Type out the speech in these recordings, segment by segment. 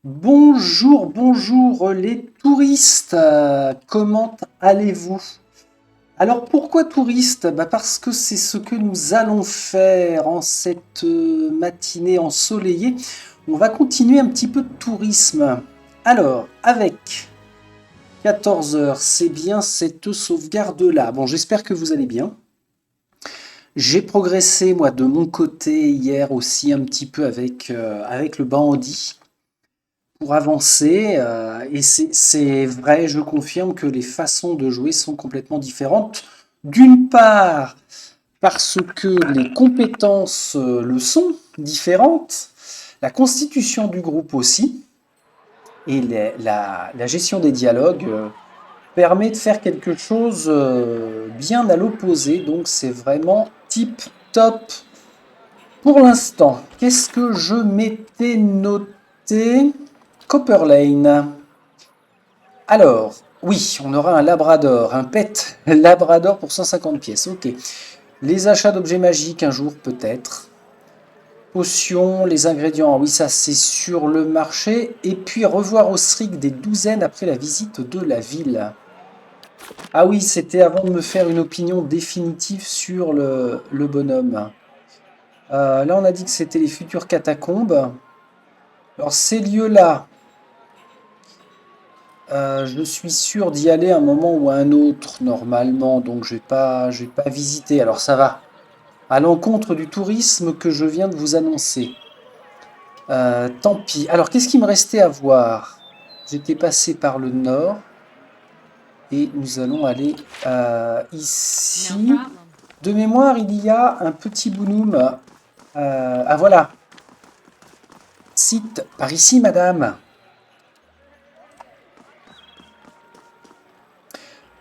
Bonjour, bonjour les touristes, comment allez-vous? Alors pourquoi touristes? Parce que c'est ce que nous allons faire en cette matinée ensoleillée. On va continuer un petit peu de tourisme. Alors, avec 14 heures, c'est bien cette sauvegarde-là. Bon, j'espère que vous allez bien. J'ai progressé, moi, de mon côté, hier aussi, un petit peu avec le bandit. Pour avancer. Et c'est vrai, je confirme que les façons de jouer sont complètement différentes. D'une part, parce que les compétences le sont différentes, la constitution du groupe aussi, et la gestion des dialogues permet de faire quelque chose bien à l'opposé. Donc c'est vraiment tip top pour l'instant. Qu'est-ce que je m'étais noté? Copper Lane. Alors, oui, on aura un Labrador, un pet Labrador pour 150 pièces. Ok. Les achats d'objets magiques un jour peut-être. Potions, les ingrédients, oui, ça c'est sur le marché. Et puis revoir Osric des douzaines après la visite de la ville. Ah oui, c'était avant de me faire une opinion définitive sur le bonhomme. Là, on a dit que c'était les futures catacombes. Alors, ces lieux-là, je suis sûr d'y aller à un moment ou à un autre, normalement, donc je vais pas visiter. Alors ça va, à l'encontre du tourisme que je viens de vous annoncer. Tant pis. Alors qu'est-ce qu'il me restait à voir? J'étais passé par le nord et nous allons aller ici. De mémoire, il y a un petit bonhomme. Ah voilà, site par ici, madame.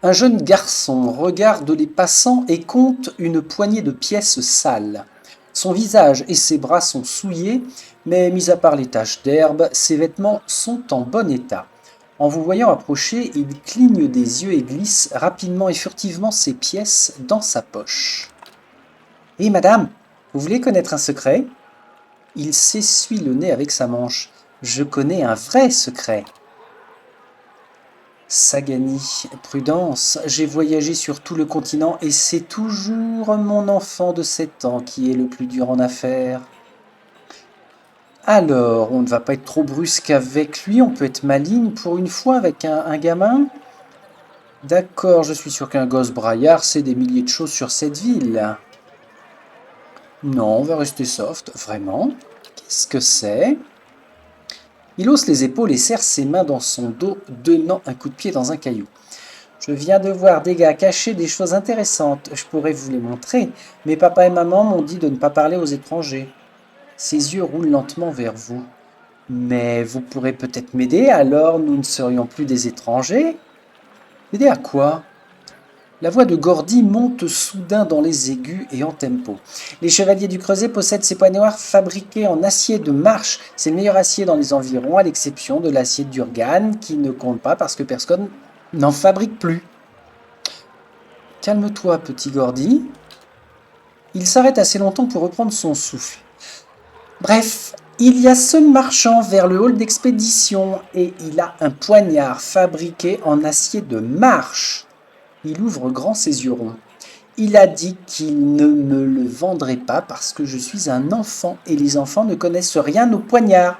Un jeune garçon regarde les passants et compte une poignée de pièces sales. Son visage et ses bras sont souillés, mais mis à part les taches d'herbe, ses vêtements sont en bon état. En vous voyant approcher, il cligne des yeux et glisse rapidement et furtivement ses pièces dans sa poche. Hé madame, vous voulez connaître un secret? Il s'essuie le nez avec sa manche. Je connais un vrai secret. Sagani, prudence, j'ai voyagé sur tout le continent et c'est toujours mon enfant de 7 ans qui est le plus dur en affaires. Alors, on ne va pas être trop brusque avec lui, on peut être maligne pour une fois avec un gamin. D'accord, je suis sûr qu'un gosse braillard sait des milliers de choses sur cette ville. Non, on va rester soft, vraiment. Qu'est-ce que c'est? Il hausse les épaules et serre ses mains dans son dos, donnant un coup de pied dans un caillou. Je viens de voir des gars cacher des choses intéressantes. Je pourrais vous les montrer, mais papa et maman m'ont dit de ne pas parler aux étrangers. Ses yeux roulent lentement vers vous. Mais vous pourrez peut-être m'aider, alors nous ne serions plus des étrangers? M'aider à quoi? La voix de Gordy monte soudain dans les aigus et en tempo. Les chevaliers du Creuset possèdent ces poignets noirs fabriqués en acier de marche. C'est le meilleur acier dans les environs, à l'exception de l'acier d'Urgane, qui ne compte pas parce que personne n'en fabrique plus. Calme-toi, petit Gordy. Il s'arrête assez longtemps pour reprendre son souffle. Bref, il y a ce marchand vers le hall d'expédition et il a un poignard fabriqué en acier de marche. Il ouvre grand ses yeux ronds. Il a dit qu'il ne me le vendrait pas parce que je suis un enfant et les enfants ne connaissent rien aux poignards.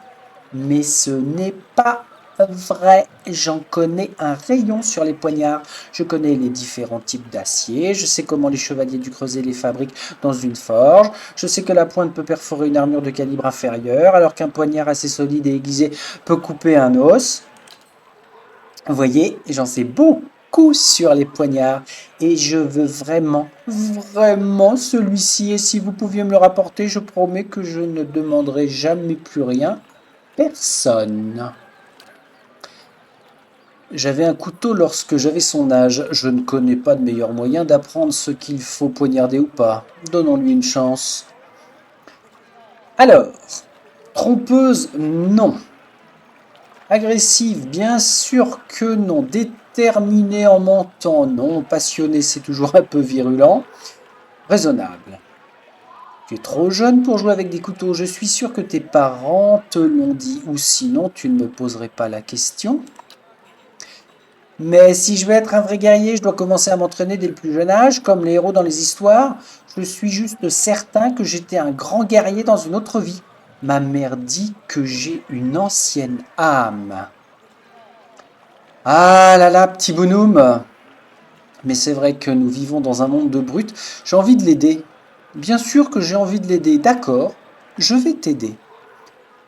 Mais ce n'est pas vrai. J'en connais un rayon sur les poignards. Je connais les différents types d'acier. Je sais comment les chevaliers du Creuset les fabriquent dans une forge. Je sais que la pointe peut perforer une armure de calibre inférieur, alors qu'un poignard assez solide et aiguisé peut couper un os. Vous voyez, j'en sais beaucoup sur les poignards et je veux vraiment, vraiment celui-ci. Et si vous pouviez me le rapporter, je promets que je ne demanderai jamais plus rien. Personne. J'avais un couteau lorsque j'avais son âge. Je ne connais pas de meilleur moyen d'apprendre ce qu'il faut poignarder ou pas. Donnons-lui une chance. Alors, trompeuse, non. Agressive, bien sûr que non. Déterminée en mentant, non. Passionnée, c'est toujours un peu virulent. Raisonnable. Tu es trop jeune pour jouer avec des couteaux. Je suis sûr que tes parents te l'ont dit, ou sinon tu ne me poserais pas la question. Mais si je veux être un vrai guerrier, je dois commencer à m'entraîner dès le plus jeune âge, comme les héros dans les histoires. Je suis juste certain que j'étais un grand guerrier dans une autre vie. Ma mère dit que j'ai une ancienne âme. Ah là là, petit bonhomme. Mais c'est vrai que nous vivons dans un monde de brutes. J'ai envie de l'aider. Bien sûr que j'ai envie de l'aider. D'accord, je vais t'aider.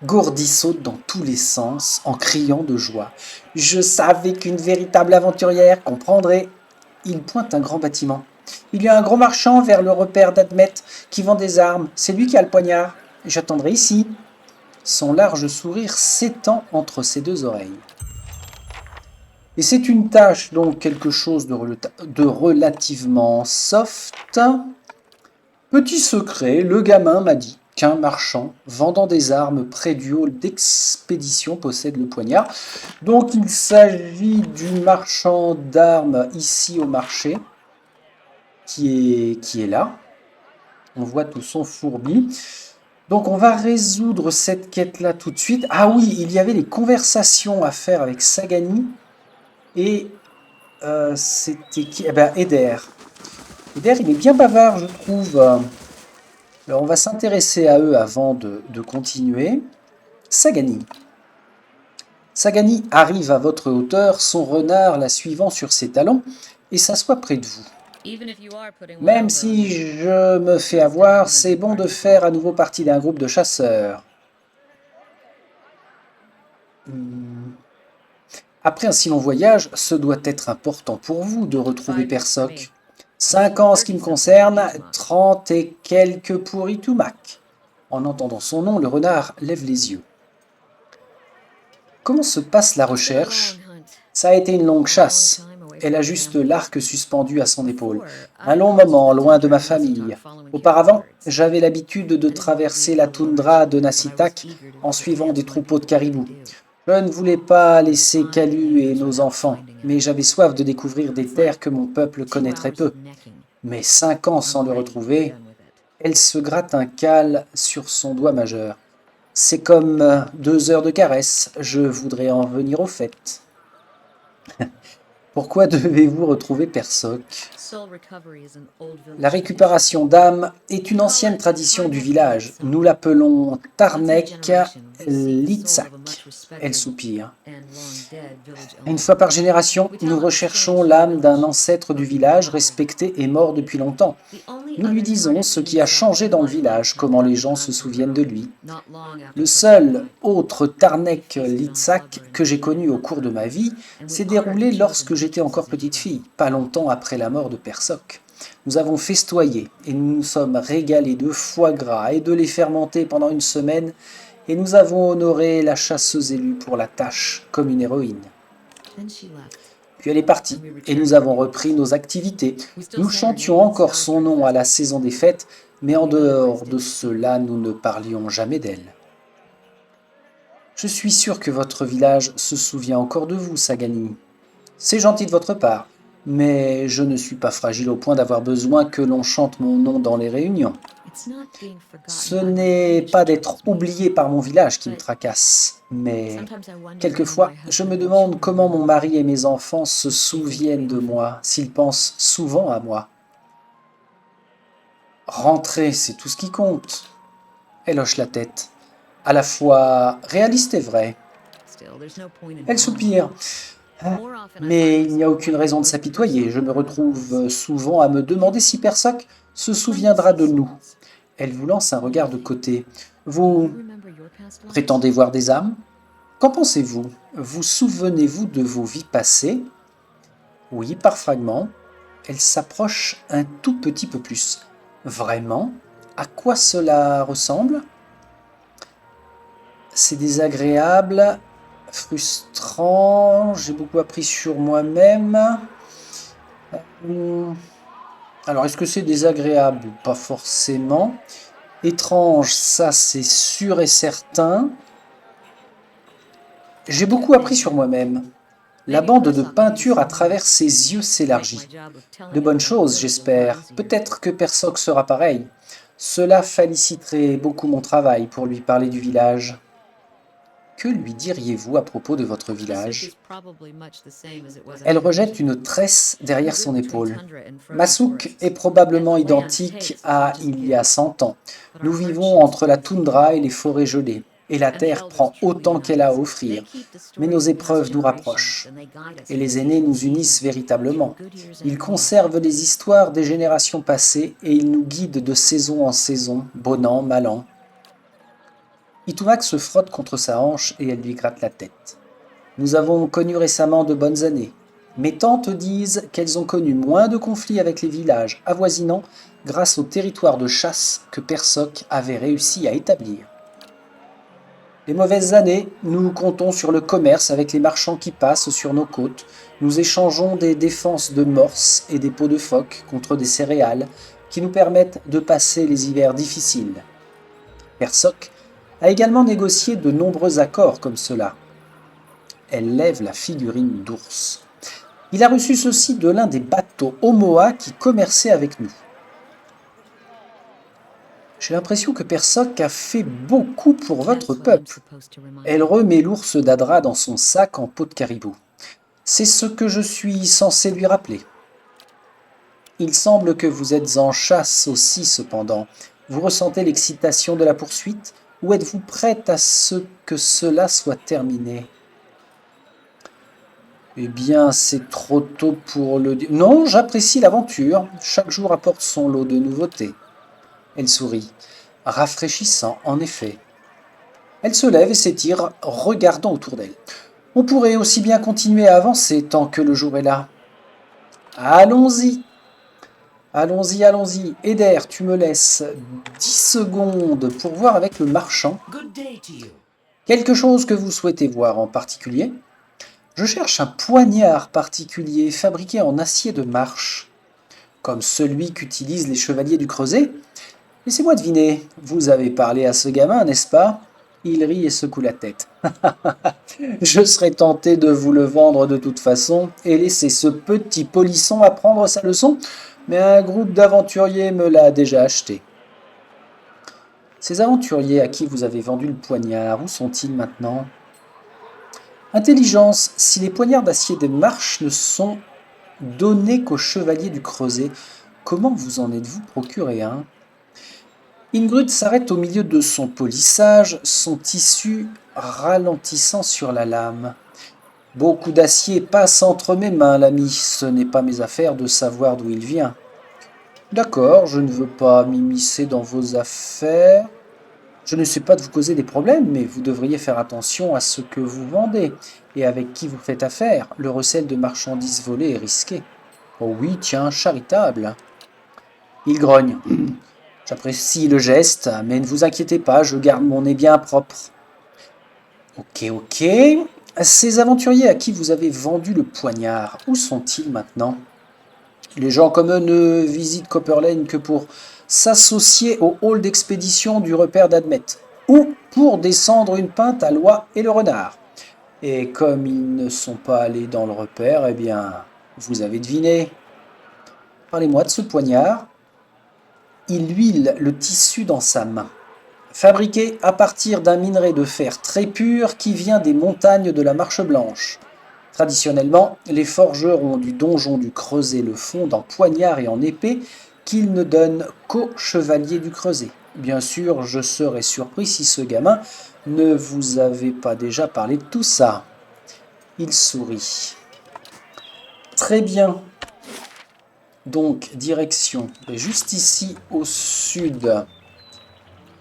Gourdy saute dans tous les sens en criant de joie. Je savais qu'une véritable aventurière comprendrait. Il pointe un grand bâtiment. Il y a un gros marchand vers le repère d'Admet qui vend des armes. C'est lui qui a le poignard. J'attendrai ici. Son large sourire s'étend entre ses deux oreilles. Et c'est une tâche, donc quelque chose de relativement soft. Petit secret, le gamin m'a dit qu'un marchand vendant des armes près du hall d'expédition possède le poignard. Donc il s'agit du marchand d'armes ici au marché, qui est là. On voit tout son fourbi. Donc on va résoudre cette quête-là tout de suite. Ah oui, il y avait les conversations à faire avec Sagani. Et c'était qui? Eh ben, Eder. Eder, il est bien bavard, je trouve. Alors, on va s'intéresser à eux avant de continuer. Sagani. Sagani arrive à votre hauteur, son renard la suivant sur ses talons, et s'assoit près de vous. Même si je me fais avoir, c'est bon de faire à nouveau partie d'un groupe de chasseurs. Après un si long voyage, ce doit être important pour vous de retrouver Persoc. 5 ans en ce qui me concerne, 30 et quelques pour Itumak. En entendant son nom, le renard lève les yeux. Comment se passe la recherche? Ça a été une longue chasse. Elle a juste l'arc suspendu à son épaule. Un long moment, loin de ma famille. Auparavant, j'avais l'habitude de traverser la toundra de Nasitak en suivant des troupeaux de caribous. Je ne voulais pas laisser Kalu et nos enfants, mais j'avais soif de découvrir des terres que mon peuple connaît très peu. Mais 5 ans sans le retrouver, elle se gratte un cal sur son doigt majeur. C'est comme 2 heures de caresse, je voudrais en venir au fait. Pourquoi devez-vous retrouver Persoc? La récupération d'âmes est une ancienne tradition du village. Nous l'appelons Tarnek Litsak. Elle soupire. Une fois par génération, nous recherchons l'âme d'un ancêtre du village respecté et mort depuis longtemps. Nous lui disons ce qui a changé dans le village, comment les gens se souviennent de lui. Le seul autre Tarnek Litsak que j'ai connu au cours de ma vie s'est déroulé lorsque j'étais encore petite fille, pas longtemps après la mort de Persoc. Nous avons festoyé et nous nous sommes régalés de foie gras et de lait fermenté pendant une semaine et nous avons honoré la chasseuse élue pour la tâche comme une héroïne. Puis elle est partie et nous avons repris nos activités. Nous chantions encore son nom à la saison des fêtes, mais en dehors de cela, nous ne parlions jamais d'elle. Je suis sûr que votre village se souvient encore de vous, Sagani. C'est gentil de votre part, mais je ne suis pas fragile au point d'avoir besoin que l'on chante mon nom dans les réunions. Ce n'est pas d'être oublié par mon village qui me tracasse, mais quelquefois, je me demande comment mon mari et mes enfants se souviennent de moi, s'ils pensent souvent à moi. Rentrer, c'est tout ce qui compte. Elle hoche la tête, à la fois réaliste et vraie. Elle soupire. Mais il n'y a aucune raison de s'apitoyer. Je me retrouve souvent à me demander si Persoc se souviendra de nous. Elle vous lance un regard de côté. Vous prétendez voir des âmes? Qu'en pensez-vous? Vous souvenez-vous de vos vies passées? Oui, par fragments. Elle s'approche un tout petit peu plus. Vraiment? À quoi cela ressemble? C'est désagréable, frustrant, j'ai beaucoup appris sur moi-même. Alors, est-ce que c'est désagréable? Pas forcément. Étrange, ça c'est sûr et certain. J'ai beaucoup appris sur moi-même. La bande de peinture à travers ses yeux s'élargit. De bonnes choses, j'espère. Peut-être que Persoc sera pareil. Cela féliciterait beaucoup mon travail pour lui parler du village. Que lui diriez-vous à propos de votre village? Elle rejette une tresse derrière son épaule. Massouk est probablement identique à il y a 100 ans. Nous vivons entre la toundra et les forêts gelées, et la terre prend autant qu'elle a à offrir. Mais nos épreuves nous rapprochent, et les aînés nous unissent véritablement. Ils conservent les histoires des générations passées, et ils nous guident de saison en saison, bon an, mal an. Itumak se frotte contre sa hanche et elle lui gratte la tête. Nous avons connu récemment de bonnes années. Mes tantes disent qu'elles ont connu moins de conflits avec les villages avoisinants grâce au territoire de chasse que Persok avait réussi à établir. Les mauvaises années, nous comptons sur le commerce avec les marchands qui passent sur nos côtes. Nous échangeons des défenses de morses et des peaux de phoque contre des céréales qui nous permettent de passer les hivers difficiles. Persok a également négocié de nombreux accords comme cela. Elle lève la figurine d'ours. Il a reçu ceci de l'un des bateaux Omoa qui commerçait avec nous. J'ai l'impression que Persok a fait beaucoup pour votre peuple. Elle remet l'ours d'Adra dans son sac en peau de caribou. C'est ce que je suis censé lui rappeler. Il semble que vous êtes en chasse aussi cependant. Vous ressentez l'excitation de la poursuite ou êtes-vous prête à ce que cela soit terminé? Eh bien, c'est trop tôt pour le dire. Non, j'apprécie l'aventure. Chaque jour apporte son lot de nouveautés. Elle sourit. Rafraîchissant, en effet. Elle se lève et s'étire, regardant autour d'elle. On pourrait aussi bien continuer à avancer tant que le jour est là. Allons-y. Allons-y, allons-y. Eder, tu me laisses 10 secondes pour voir avec le marchand. Quelque chose que vous souhaitez voir en particulier? Je cherche un poignard particulier fabriqué en acier de marche, comme celui qu'utilisent les chevaliers du Creuset. Laissez-moi deviner, vous avez parlé à ce gamin, n'est-ce pas? Il rit et secoue la tête. Je serais tenté de vous le vendre de toute façon et laisser ce petit polisson apprendre sa leçon, mais un groupe d'aventuriers me l'a déjà acheté. Ces aventuriers à qui vous avez vendu le poignard, où sont-ils maintenant? Intelligence, si les poignards d'acier de marche ne sont donnés qu'aux chevaliers du Creuset, comment vous en êtes-vous procuré un? Ingrid s'arrête au milieu de son polissage, son tissu ralentissant sur la lame. Beaucoup d'acier passe entre mes mains, l'ami. Ce n'est pas mes affaires de savoir d'où il vient. D'accord, je ne veux pas m'immiscer dans vos affaires. Je ne sais pas de vous causer des problèmes, mais vous devriez faire attention à ce que vous vendez et avec qui vous faites affaire. Le recel de marchandises volées est risqué. Oh oui, tiens, charitable. Il grogne. J'apprécie le geste, mais ne vous inquiétez pas, je garde mon nez bien propre. Ok. Ces aventuriers à qui vous avez vendu le poignard, où sont-ils maintenant? Les gens comme eux ne visitent Copperlane que pour s'associer au hall d'expédition du repère d'Admet, ou pour descendre une pinte à l'oie et le renard. Et comme ils ne sont pas allés dans le repère, eh bien, vous avez deviné. Parlez-moi de ce poignard. Il huile le tissu dans sa main. Fabriqué à partir d'un minerai de fer très pur qui vient des montagnes de la Marche Blanche. Traditionnellement, les forgerons du donjon du Creuset le fondent en poignard et en épée qu'ils ne donnent qu'aux chevaliers du Creuset. Bien sûr, je serais surpris si ce gamin ne vous avait pas déjà parlé de tout ça. Il sourit. Très bien. Donc, direction, juste ici au sud,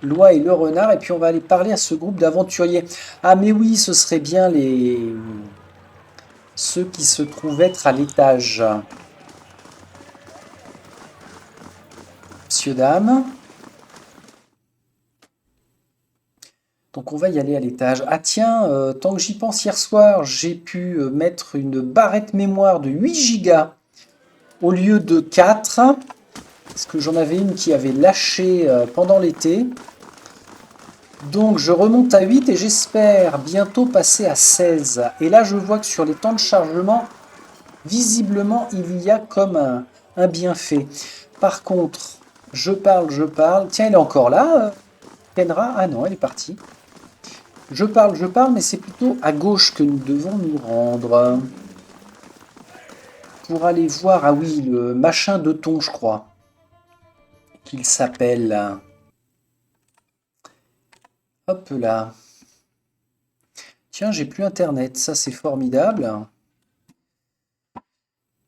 l'oie et le renard, et puis on va aller parler à ce groupe d'aventuriers. Ah mais oui, ce serait bien ceux qui se trouvent être à l'étage. Messieurs, dames. Donc on va y aller à l'étage. Ah tiens, tant que j'y pense, hier soir, j'ai pu mettre une barrette mémoire de 8 Go au lieu de 4. Parce que j'en avais une qui avait lâché pendant l'été. Donc je remonte à 8 et j'espère bientôt passer à 16. Et là je vois que sur les temps de chargement, visiblement il y a comme un bienfait. Par contre, Je parle, je parle. Tiens, elle est encore là, Kenra? Ah non, elle est partie. Je parle, mais c'est plutôt à gauche que nous devons nous rendre. Pour aller voir, ah oui, le machin de thon, je crois, qu'il s'appelle. Hop là. Tiens, j'ai plus internet, ça c'est formidable.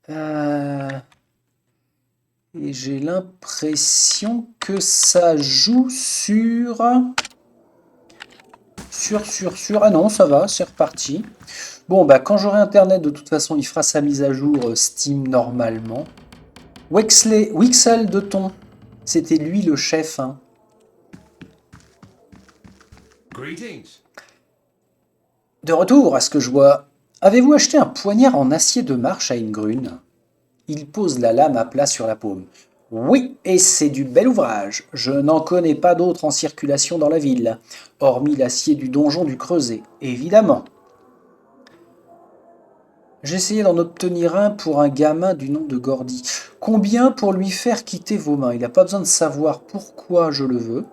Euh, Et j'ai l'impression que ça joue sur... Ah non, ça va, c'est reparti. Bon, bah quand j'aurai internet, de toute façon, il fera sa mise à jour Steam normalement. Wixel de thon. C'était lui le chef. Hein. De retour à ce que je vois. Avez-vous acheté un poignard en acier de marche à Ingrune? Il pose la lame à plat sur la paume. Oui, et c'est du bel ouvrage. Je n'en connais pas d'autre en circulation dans la ville, hormis l'acier du donjon du Creuset, évidemment. J'essayais d'en obtenir un pour un gamin du nom de Gordy. Combien pour lui faire quitter vos mains? Il n'a pas besoin de savoir pourquoi je le veux.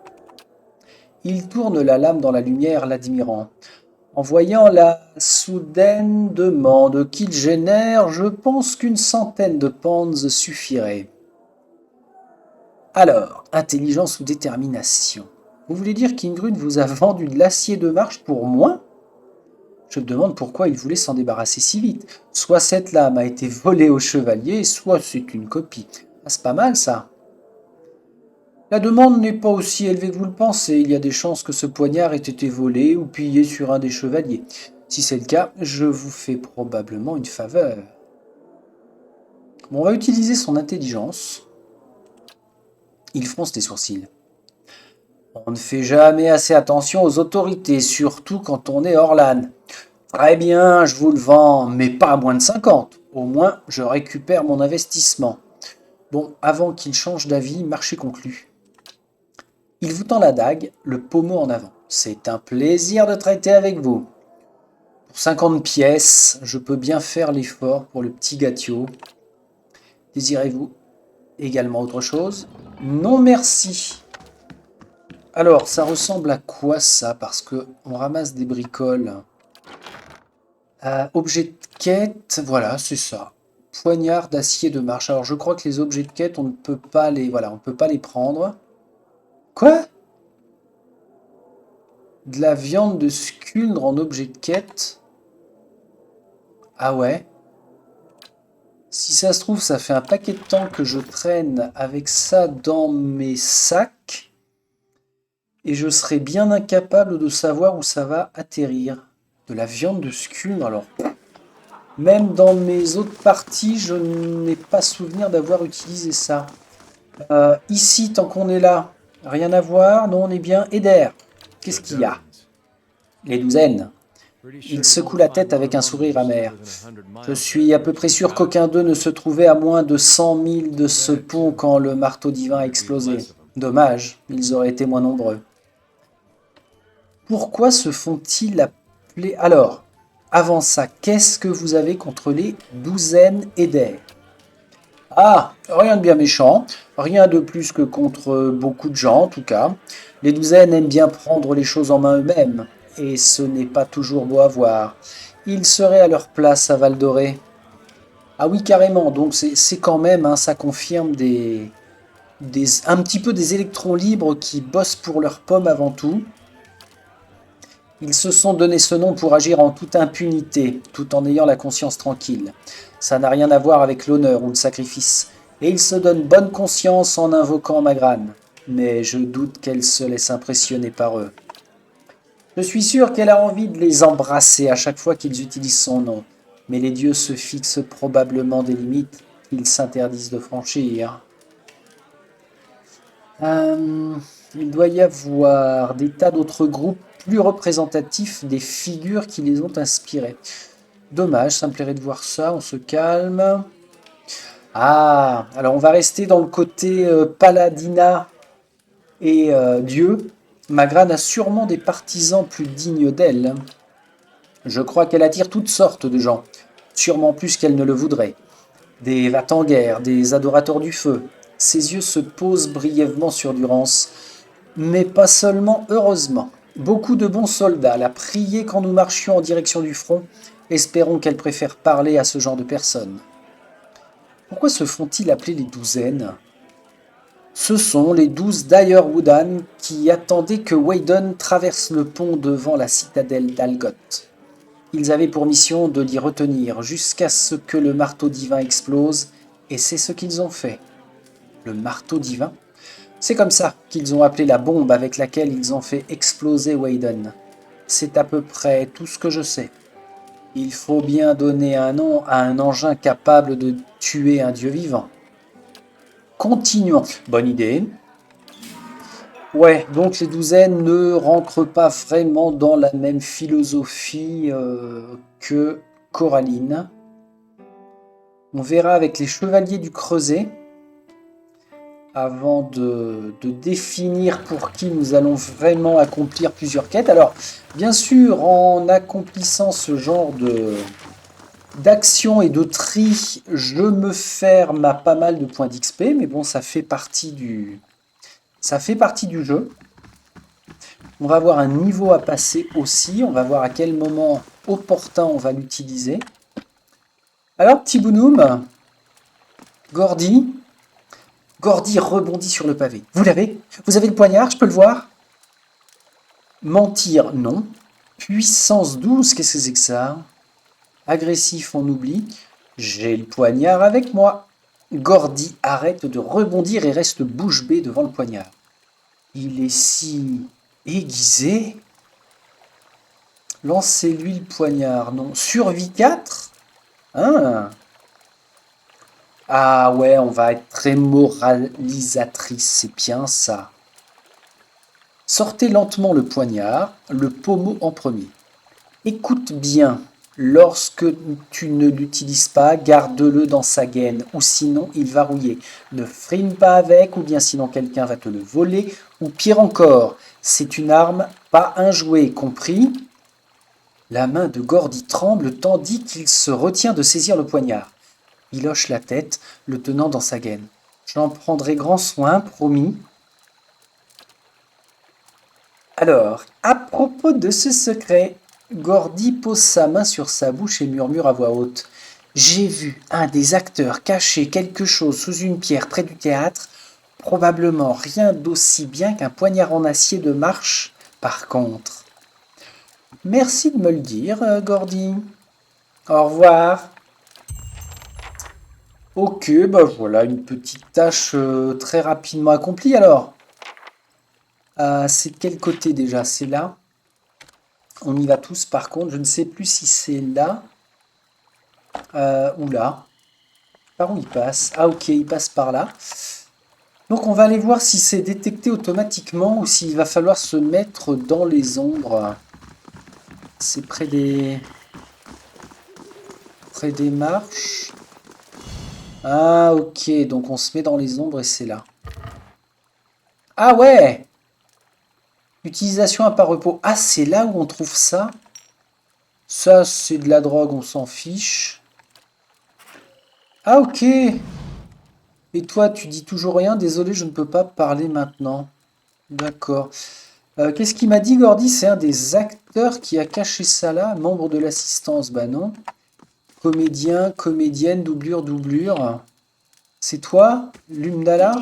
Il tourne la lame dans la lumière, l'admirant. En voyant la soudaine demande qu'il génère, je pense qu'une centaine de panses suffirait. Alors, intelligence ou détermination? Vous voulez dire qu'Ingrune vous a vendu de l'acier de marche pour moins? Je me demande pourquoi il voulait s'en débarrasser si vite. Soit cette lame a été volée au chevalier, soit c'est une copie. Ah, c'est pas mal ça. La demande n'est pas aussi élevée que vous le pensez. Il y a des chances que ce poignard ait été volé ou pillé sur un des chevaliers. Si c'est le cas, je vous fais probablement une faveur. Bon, on va utiliser son intelligence. Il fronce les sourcils. On ne fait jamais assez attention aux autorités, surtout quand on est Orlan. Très bien, je vous le vends, mais pas à moins de 50. Au moins, je récupère mon investissement. Bon, avant qu'il change d'avis, marché conclu. Il vous tend la dague, le pommeau en avant. C'est un plaisir de traiter avec vous. Pour 50 pièces, je peux bien faire l'effort pour le petit gâteau. Désirez-vous également autre chose? Non, merci. Alors, ça ressemble à quoi ça? Parce que on ramasse des bricoles. Objet de quête, voilà, c'est ça. Poignard d'acier de marche. Alors, je crois que les objets de quête, on ne peut pas les, voilà, on peut pas les prendre. Quoi? De la viande de sculdre en objet de quête? Ah ouais? Si ça se trouve, ça fait un paquet de temps que je traîne avec ça dans mes sacs. Et je serais bien incapable de savoir où ça va atterrir. De la viande de sculdre, alors. Même dans mes autres parties, je n'ai pas souvenir d'avoir utilisé ça. Ici, tant qu'on est là, rien à voir. Non, on est bien. Eder, qu'est-ce qu'il y a? Les douzaines. Il secoue la tête avec un sourire amer. Je suis à peu près sûr qu'aucun d'eux ne se trouvait à moins de 100 000 de ce pont quand le marteau divin a explosé. Dommage, ils auraient été moins nombreux. Pourquoi se font-ils appeler... Alors, avant ça, qu'est-ce que vous avez contre les douzaines Eder? Ah, rien de bien méchant, rien de plus que contre beaucoup de gens en tout cas. Les douzaines aiment bien prendre les choses en main eux-mêmes, et ce n'est pas toujours beau à voir. Ils seraient à leur place à Val d'Oré. Ah oui, carrément, donc c'est quand même, hein, ça confirme un petit peu des électrons libres qui bossent pour leurs pommes avant tout. Ils se sont donné ce nom pour agir en toute impunité, tout en ayant la conscience tranquille. Ça n'a rien à voir avec l'honneur ou le sacrifice, et ils se donnent bonne conscience en invoquant Magrane. Mais je doute qu'elle se laisse impressionner par eux. Je suis sûr qu'elle a envie de les embrasser à chaque fois qu'ils utilisent son nom, mais les dieux se fixent probablement des limites qu'ils s'interdisent de franchir. Il doit y avoir des tas d'autres groupes plus représentatifs des figures qui les ont inspirés. Dommage, ça me plairait de voir ça, on se calme. Ah, alors on va rester dans le côté paladina et dieu. Magrane a sûrement des partisans plus dignes d'elle. Je crois qu'elle attire toutes sortes de gens, sûrement plus qu'elle ne le voudrait. Des va-t-en-guerre, des adorateurs du feu, Ses yeux se posent brièvement sur Durance. Mais pas seulement, heureusement. Beaucoup de bons soldats la priaient quand nous marchions en direction du front. Espérons qu'elle préfère parler à ce genre de personnes. Pourquoi se font-ils appeler les douzaines? Ce sont les 12 d'Ayerwoodan qui attendaient que Waydon traverse le pont devant la citadelle d'Algoth. Ils avaient pour mission de l'y retenir jusqu'à ce que le marteau divin explose, et c'est ce qu'ils ont fait. Le marteau divin? C'est comme ça qu'ils ont appelé la bombe avec laquelle ils ont fait exploser Waydon. C'est à peu près tout ce que je sais. Il faut bien donner un nom à un engin capable de tuer un dieu vivant. Continuons. Bonne idée. Ouais, donc les douzaines ne rentrent pas vraiment dans la même philosophie que Coraline. On verra avec les chevaliers du Creuset, avant de définir pour qui nous allons vraiment accomplir plusieurs quêtes. Alors, bien sûr, en accomplissant ce genre d'action et de tri, je me ferme à pas mal de points d'XP, mais bon, ça fait partie du jeu. On va avoir un niveau à passer aussi, on va voir à quel moment opportun on va l'utiliser. Alors, petit bonhomme, Gordy rebondit sur le pavé. Vous l'avez? Vous avez le poignard, je peux le voir? Mentir, non. Puissance 12, qu'est-ce que c'est que ça? Agressif, on oublie. J'ai le poignard avec moi. Gordy arrête de rebondir et reste bouche bée devant le poignard. Il est si aiguisé. Lancez-lui le poignard, non. Survie 4? Hein? Ah ouais, on va être très moralisatrice, c'est bien ça. Sortez lentement le poignard, le pommeau en premier. Écoute bien, lorsque tu ne l'utilises pas, garde-le dans sa gaine, ou sinon il va rouiller. Ne frime pas avec, ou bien sinon quelqu'un va te le voler, ou pire encore, c'est une arme, pas un jouet, compris? La main de Gordy tremble tandis qu'il se retient de saisir le poignard. Il hoche la tête, le tenant dans sa gaine. J'en prendrai grand soin, promis. Alors, à propos de ce secret, Gordy pose sa main sur sa bouche et murmure à voix haute. J'ai vu un des acteurs cacher quelque chose sous une pierre près du théâtre, probablement rien d'aussi bien qu'un poignard en acier de marche, par contre. Merci de me le dire, Gordy. Au revoir. Ok, bah voilà, une petite tâche très rapidement accomplie alors. C'est de quel côté déjà? C'est là? On y va tous par contre, je ne sais plus si c'est là ou là. Par où il passe? Ah ok, il passe par là. Donc on va aller voir si c'est détecté automatiquement ou s'il va falloir se mettre dans les ombres. C'est près des marches. Ah ok, donc on se met dans les ombres et c'est là. Ah ouais! Utilisation à pas repos. Ah, c'est là où on trouve ça? Ça, c'est de la drogue, on s'en fiche. Ah, ok. Et toi, tu dis toujours rien? Désolé, je ne peux pas parler maintenant. D'accord. Qu'est-ce qu'il m'a dit, Gordy? C'est un des acteurs qui a caché ça là, membre de l'assistance. Bah non. Comédien, comédienne, doublure, doublure. C'est toi, Lumdala?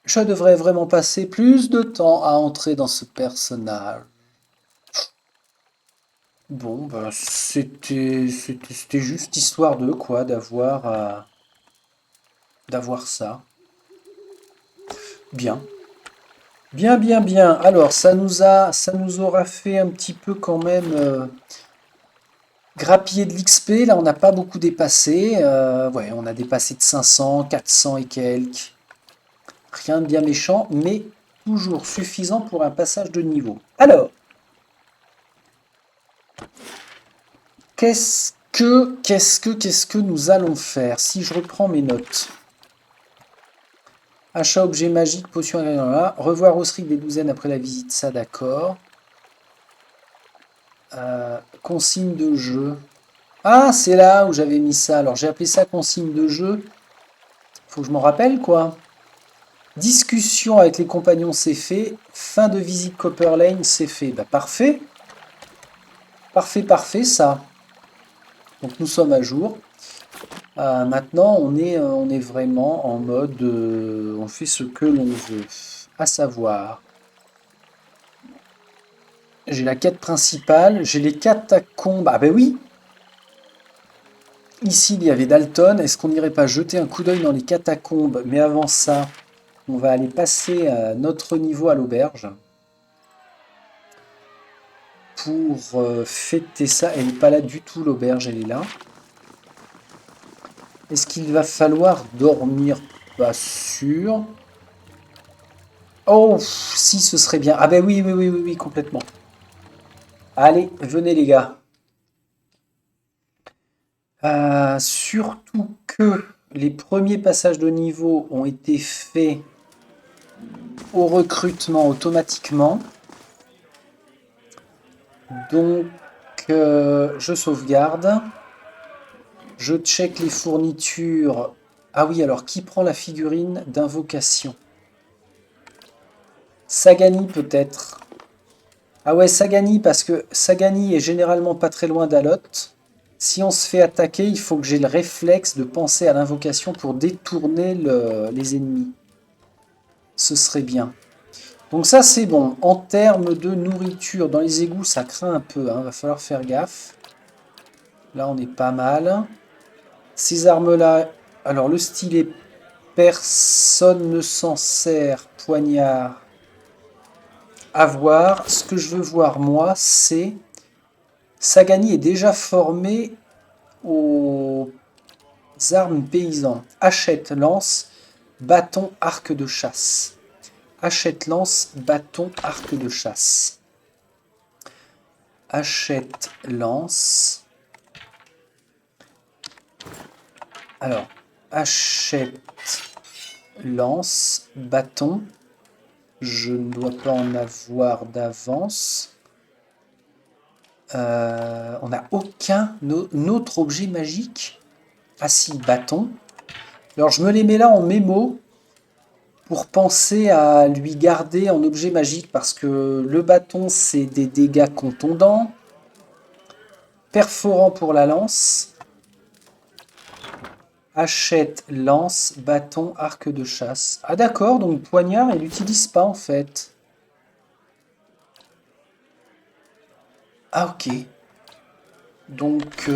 Je devrais vraiment passer plus de temps à entrer dans ce personnage. Bon, bah, c'était juste histoire de quoi, d'avoir ça. Bien. Bien, bien, bien. Alors, ça nous aura fait un petit peu quand même grappiller de l'XP. Là, on n'a pas beaucoup dépassé. Ouais, on a dépassé de 500, 400 et quelques. Rien de bien méchant, mais toujours suffisant pour un passage de niveau. Alors, qu'est-ce que nous allons faire? Si je reprends mes notes. Achat objet magique, potion ingrédient là. Revoir Osric des douzaines après la visite, ça d'accord. Consigne de jeu. Ah, c'est là où j'avais mis ça. Alors j'ai appelé ça consigne de jeu. Faut que je m'en rappelle, quoi. Discussion avec les compagnons, c'est fait. Fin de visite Copper Lane, c'est fait. Bah, parfait. Parfait, parfait, ça. Donc, nous sommes à jour. Maintenant, on est vraiment en mode... on fait ce que l'on veut. À savoir... J'ai la quête principale. J'ai les catacombes. Ah ben oui. Ici, il y avait Dalton. Est-ce qu'on n'irait pas jeter un coup d'œil dans les catacombes? Mais avant ça, on va aller passer à notre niveau à l'auberge. Pour fêter ça. Elle n'est pas là du tout, l'auberge, elle est là. Est-ce qu'il va falloir dormir? Pas sûr. Oh, si, ce serait bien. Ah ben oui, oui, oui, oui, oui, complètement. Allez, venez les gars. Surtout que les premiers passages de niveau ont été faits au recrutement automatiquement. Donc, je sauvegarde. Je check les fournitures. Ah oui, alors qui prend la figurine d'invocation? Sagani peut-être. Ah ouais, Sagani, parce que Sagani est généralement pas très loin d'Alot. Si on se fait attaquer, il faut que j'ai le réflexe de penser à l'invocation pour détourner les ennemis. Ce serait bien. Donc ça, c'est bon. En termes de nourriture, dans les égouts, ça craint un peu. Hein. Va falloir faire gaffe. Là, on est pas mal. Ces armes-là... Alors, le stylet, personne ne s'en sert. Poignard. À voir. Ce que je veux voir, moi, c'est... Sagani est déjà formé aux armes paysans. Achète, lance, bâton, arc de chasse. Achète, lance, bâton, arc de chasse. Achète, lance. Alors, achète, lance, bâton. Je ne dois pas en avoir d'avance. On n'a aucun autre objet magique. Ah si, bâton. Alors je me les mets là en mémo pour penser à lui garder en objet magique parce que le bâton c'est des dégâts contondants. Perforant pour la lance. Achète, lance, bâton, arc de chasse. Ah d'accord, donc poignard il l'utilise pas en fait. Ah ok. Donc,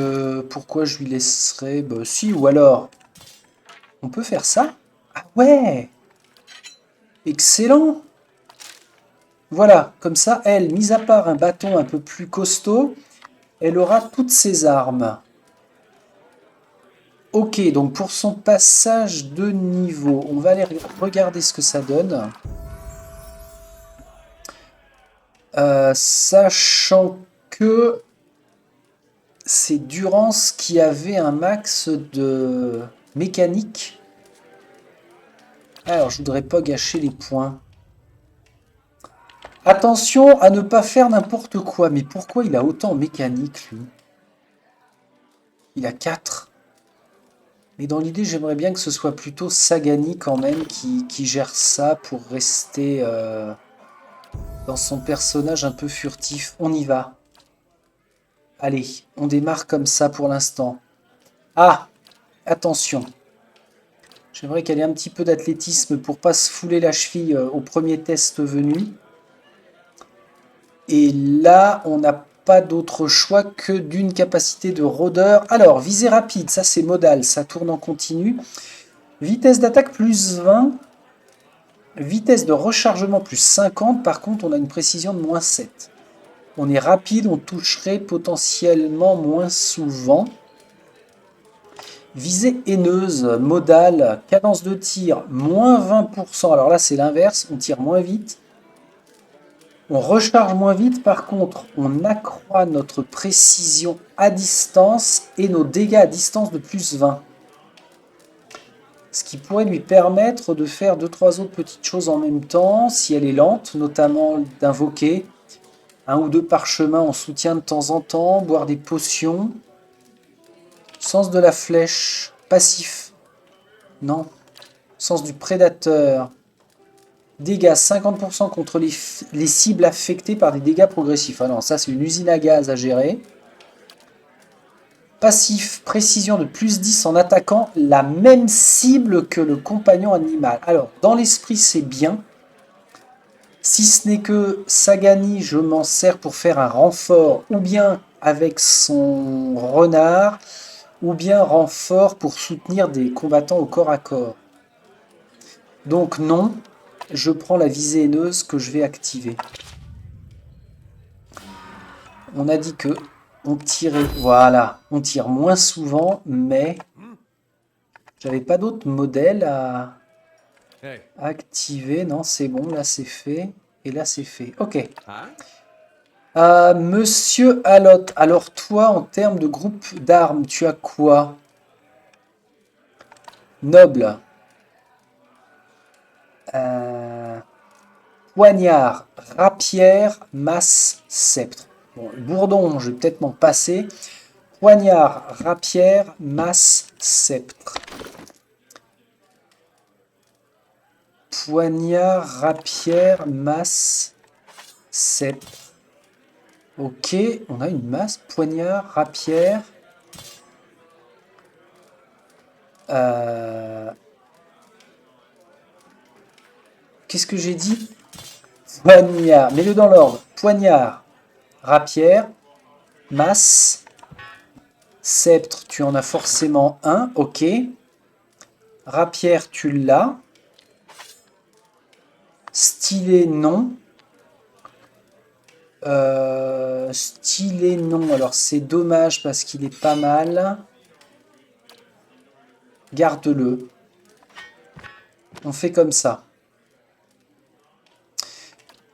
pourquoi je lui laisserais... Bah, si, ou alors... On peut faire ça? Ah ouais! Excellent! Voilà, comme ça, elle, mis à part un bâton un peu plus costaud, elle aura toutes ses armes. Ok, donc pour son passage de niveau, on va aller regarder ce que ça donne. Sachant que c'est Durance qui avait un max de mécanique. Alors, je voudrais pas gâcher les points. Attention à ne pas faire n'importe quoi. Mais pourquoi il a autant en mécanique, lui? Il a 4. Mais dans l'idée, j'aimerais bien que ce soit plutôt Sagani quand même qui gère ça pour rester dans son personnage un peu furtif. On y va. Allez, on démarre comme ça pour l'instant. Ah! Attention. J'aimerais qu'elle ait un petit peu d'athlétisme pour pas se fouler la cheville au premier test venu. Et là, on n'a pas d'autre choix que d'une capacité de rôdeur. Alors, visée rapide, ça c'est modal, ça tourne en continu. Vitesse d'attaque plus 20. Vitesse de rechargement plus 50. Par contre, on a une précision de moins 7. On est rapide, on toucherait potentiellement moins souvent. Visée haineuse, modale, cadence de tir, moins 20%. Alors là, c'est l'inverse, on tire moins vite. On recharge moins vite, par contre, on accroît notre précision à distance et nos dégâts à distance de plus 20. Ce qui pourrait lui permettre de faire 2-3 autres petites choses en même temps, si elle est lente, notamment d'invoquer un ou deux parchemins en soutien de temps en temps, boire des potions. Sens de la flèche, passif. Non. Sens du prédateur. Dégâts 50% contre les cibles affectées par des dégâts progressifs. Ah non, ça c'est une usine à gaz à gérer. Passif, précision de plus 10 en attaquant la même cible que le compagnon animal. Alors, dans l'esprit, c'est bien. Si ce n'est que Sagani, je m'en sers pour faire un renfort, ou bien avec son renard, ou bien renfort pour soutenir des combattants au corps à corps. Donc non, je prends la visée haineuse que je vais activer. On a dit que on tirait, voilà, on tire moins souvent, mais j'avais pas d'autres modèles à activer. Non, c'est bon, là c'est fait, et là c'est fait. Ok. Monsieur Alot, alors toi, en termes de groupe d'armes, tu as quoi? Noble. Poignard, rapière, masse, sceptre. Bon, bourdon, je vais peut-être m'en passer. Poignard, rapière, masse, sceptre. Poignard, rapière, masse, sceptre. Ok, on a une masse. Poignard, rapière. Qu'est-ce que j'ai dit? Poignard, mets-le dans l'ordre. Poignard, rapière, masse, sceptre, tu en as forcément un, ok. Rapière, tu l'as. Stylet, non. Stylet, non. Alors, c'est dommage parce qu'il est pas mal. Garde-le. On fait comme ça.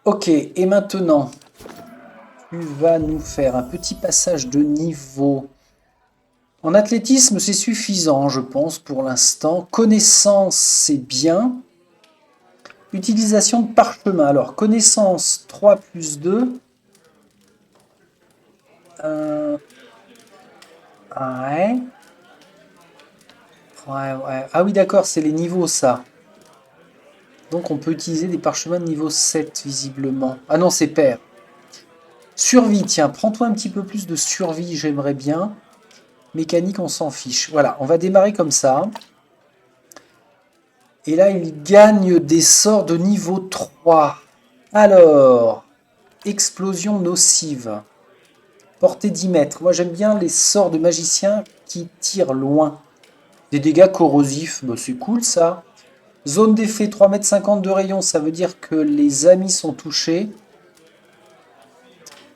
Ok, et maintenant, tu vas nous faire un petit passage de niveau. En athlétisme, c'est suffisant, je pense, pour l'instant. Connaissance, c'est bien. Utilisation de parchemin. Alors, connaissance 3 plus 2. Ouais. Ouais. Ah oui, d'accord, c'est les niveaux, ça. Donc, on peut utiliser des parchemins de niveau 7, visiblement. Ah non, c'est pair. Survie, tiens, prends-toi un petit peu plus de survie, j'aimerais bien. Mécanique, on s'en fiche. Voilà, on va démarrer comme ça. Et là, il gagne des sorts de niveau 3. Alors, explosion nocive. Portée 10 mètres. Moi, j'aime bien les sorts de magicien qui tirent loin. Des dégâts corrosifs, bah, c'est cool ça. Zone d'effet 3,50 m de rayon, ça veut dire que les amis sont touchés.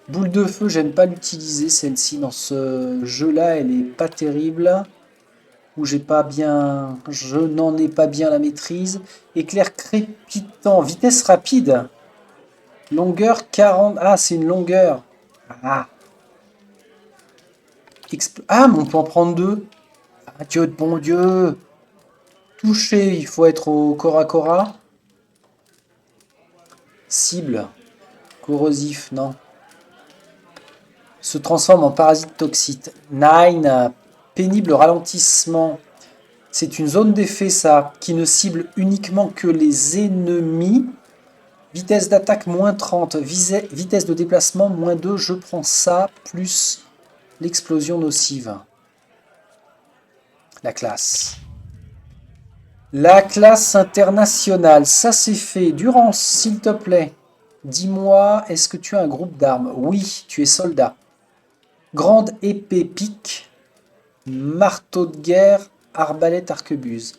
Boule de feu, j'aime pas l'utiliser celle-ci dans ce jeu-là, elle est pas terrible. Ou j'ai pas bien, je n'en ai pas bien la maîtrise. Éclair crépitant, vitesse rapide. Longueur 40. Ah, c'est une longueur. Ah. Ah, mais on peut en prendre deux. Ah, Dieu de bon Dieu. Toucher, il faut être au corps à corps. Cible. Corrosif, non. Se transforme en parasite toxique. Nine. Pénible ralentissement. C'est une zone d'effet, ça, qui ne cible uniquement que les ennemis. Vitesse d'attaque moins 30. Vitesse de déplacement moins 2. Je prends ça, plus l'explosion nocive. La classe. La classe internationale, ça c'est fait. Durance, s'il te plaît. Dis-moi, est-ce que tu as un groupe d'armes? Oui, tu es soldat. Grande épée pique. Marteau de guerre, arbalète, arquebuse.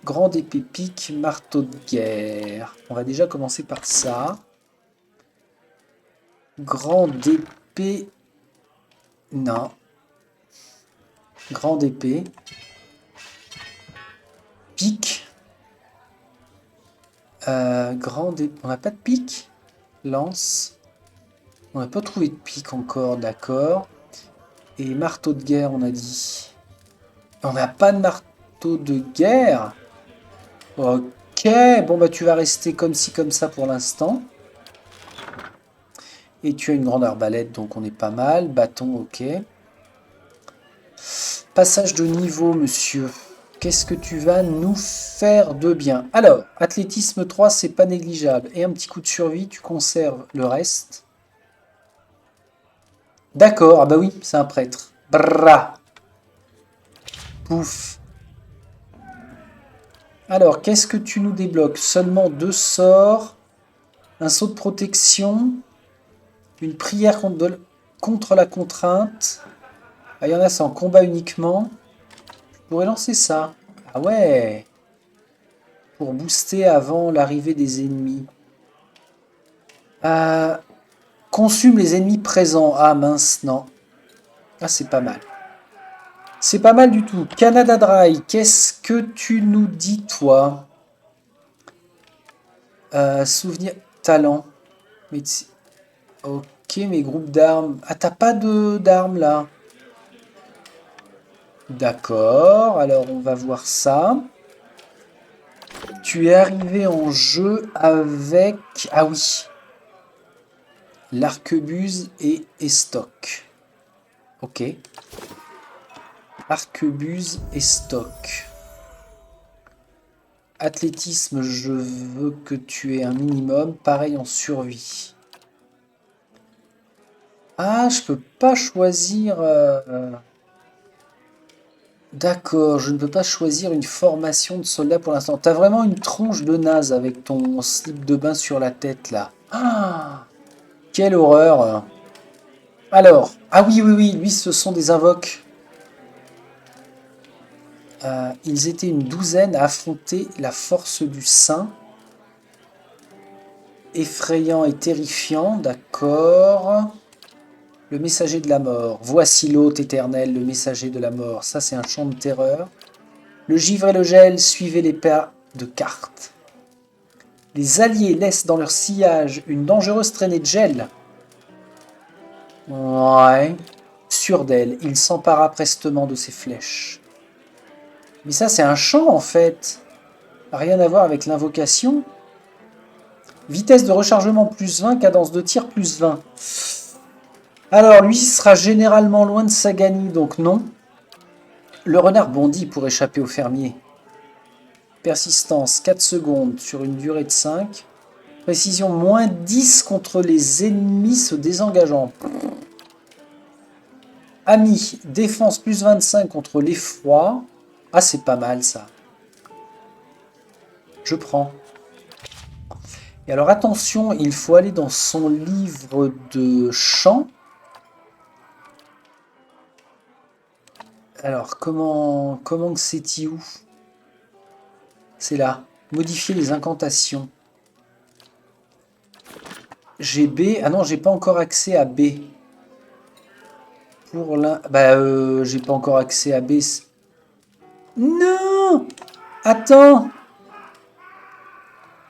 Grande épée pique, marteau de guerre. On va déjà commencer par ça. Grande épée. Non. Grande épée. Pique. Grande épée. On n'a pas de pique. Lance. On n'a pas trouvé de pique encore, d'accord. Et marteau de guerre, on a dit. On n'a pas de marteau de guerre. Ok, bon bah tu vas rester comme ci, comme ça pour l'instant. Et tu as une grande arbalète, donc on est pas mal. Bâton, ok. Passage de niveau, monsieur. qu'est-ce que tu vas nous faire de bien? Alors, athlétisme 3, c'est pas négligeable. Et un petit coup de survie, tu conserves le reste. D'accord, ah bah oui, c'est un prêtre. Bra. Pouf. Alors, qu'est-ce que tu nous débloques? Seulement 2 sorts, un saut de protection, une prière contre la contrainte. Ah, il y en a, c'est en combat uniquement. Je pourrais lancer ça. Ah ouais. Pour booster avant l'arrivée des ennemis. Euh, Consume les ennemis présents. Ah mince, non. Ah, c'est pas mal. C'est pas mal du tout. Canada Dry, qu'est-ce que tu nous dis, toi? Souvenir, talent. Ok, mes groupes d'armes. Ah, t'as pas d'armes là. D'accord, alors on va voir ça. Tu es arrivé en jeu avec... Ah oui. L'arquebuse et Estoc. Ok. Arquebuse et stock. Athlétisme, je veux que tu aies un minimum. Pareil en survie. Ah, je peux pas choisir... D'accord, je ne peux pas choisir une formation de soldat pour l'instant. T'as vraiment une tronche de naze avec ton slip de bain sur la tête, là. Ah, quelle horreur. Alors, ah oui, oui, oui, lui, ce sont des invoques. Ils étaient une douzaine à affronter la force du Saint. Effrayant et terrifiant, d'accord. Le messager de la mort. Voici l'hôte éternel, le messager de la mort. Ça, c'est un chant de terreur. Le givre et le gel, suivez les pas de cartes. Les alliés laissent dans leur sillage une dangereuse traînée de gel. Ouais. Sûr d'elle, il s'empara prestement de ses flèches. Mais ça, c'est un chant, en fait. Rien à voir avec l'invocation. Vitesse de rechargement plus 20, cadence de tir plus 20. Alors, lui sera généralement loin de Sagani, donc non. Le renard bondit pour échapper au fermier. Persistance 4 secondes sur une durée de 5. Précision moins 10 contre les ennemis se désengageant. Ami, défense plus 25 contre l'effroi. Ah, c'est pas mal ça. Je prends. Et alors attention, il faut aller dans son livre de chant. Alors, comment que c'est où? C'est là. Modifier les incantations. J'ai B. Ah non, j'ai pas encore accès à B. Pour l'un... Bah, j'ai pas encore accès à B. Non! Attends!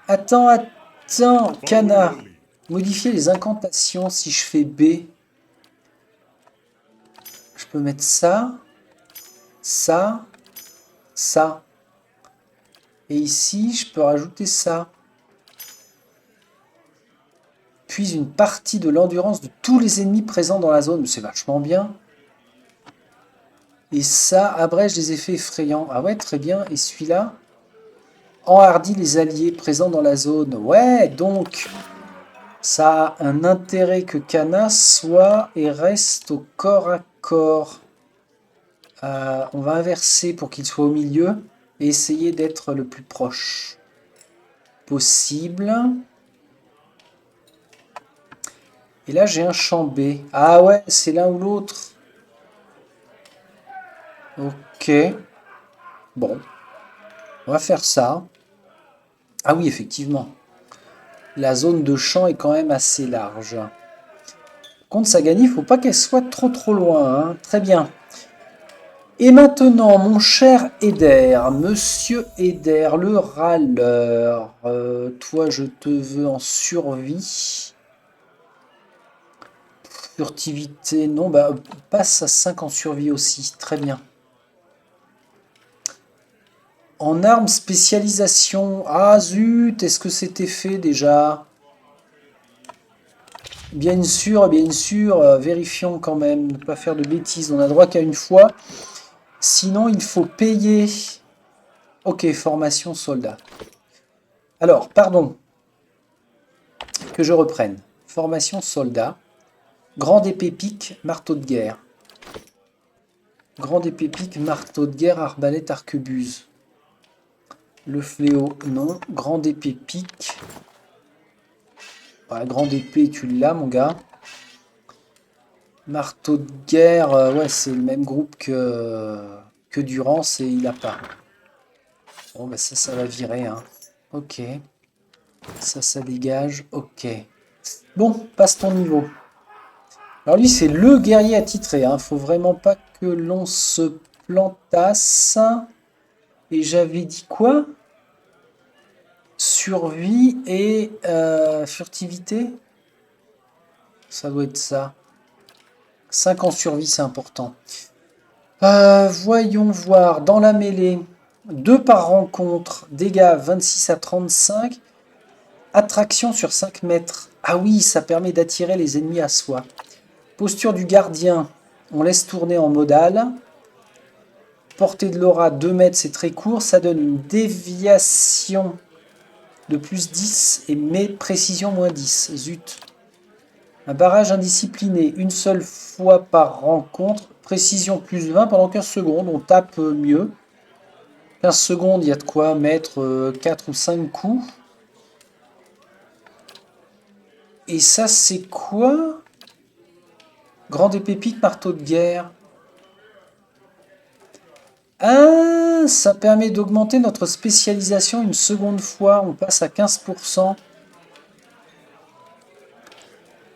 Attends! Canard. Modifier les incantations si je fais B. Je peux mettre ça. Ça. Ça. Et ici, je peux rajouter ça. Puis une partie de l'endurance de tous les ennemis présents dans la zone. C'est vachement bien. Et ça abrège les effets effrayants. Ah ouais, très bien. Et celui-là enhardit les alliés présents dans la zone. Ouais, donc ça a un intérêt que Kana soit et reste au corps à corps. On va inverser pour qu'il soit au milieu et essayer d'être le plus proche possible. Et là, j'ai un champ B. Ah ouais, c'est l'un ou l'autre. Ok. Bon. On va faire ça. Ah oui, effectivement. La zone de champ est quand même assez large. Contre Sagani, il ne faut pas qu'elle soit trop loin. Hein. Très bien. Et maintenant, mon cher Eder, monsieur Eder, le râleur. Toi, je te veux en survie. Furtivité, non, bah passe à 5 en survie aussi, très bien. En armes spécialisation, ah zut, est-ce que c'était fait déjà? Bien sûr, vérifions quand même, ne pas faire de bêtises, on a droit qu'à une fois. Sinon, il faut payer Ok, formation soldat. Alors, pardon, que je reprenne. Formation soldat. Grande épée pique, marteau de guerre. Grande épée pique, marteau de guerre, arbalète, arquebuse. Le fléau, non. Grande épée pique. Ouais, grande épée, tu l'as, mon gars. Marteau de guerre, ouais, c'est le même groupe que Durance et il a pas. Bon, bah ça va virer, hein. Ok. Ça dégage. Ok. Bon, passe ton niveau. Alors lui, c'est le guerrier attitré, hein. Faut vraiment pas que l'on se plantasse. Et j'avais dit quoi? Survie et furtivité? Ça doit être ça. 5 en survie, c'est important. Voyons voir. Dans la mêlée, 2 par rencontre. Dégâts 26 à 35. Attraction sur 5 mètres. Ah oui, ça permet d'attirer les ennemis à soi. Posture du gardien. On laisse tourner en modal. Portée de l'aura 2 mètres, c'est très court. Ça donne une déviation de plus 10 et précision moins 10. Zut. Un barrage indiscipliné, une seule fois par rencontre. Précision plus 20 pendant 15 secondes. On tape mieux. 15 secondes, il y a de quoi mettre 4 ou 5 coups. Et ça, c'est quoi? Grande épée pique, marteau de guerre. Ah, ça permet d'augmenter notre spécialisation une seconde fois. On passe à 15%.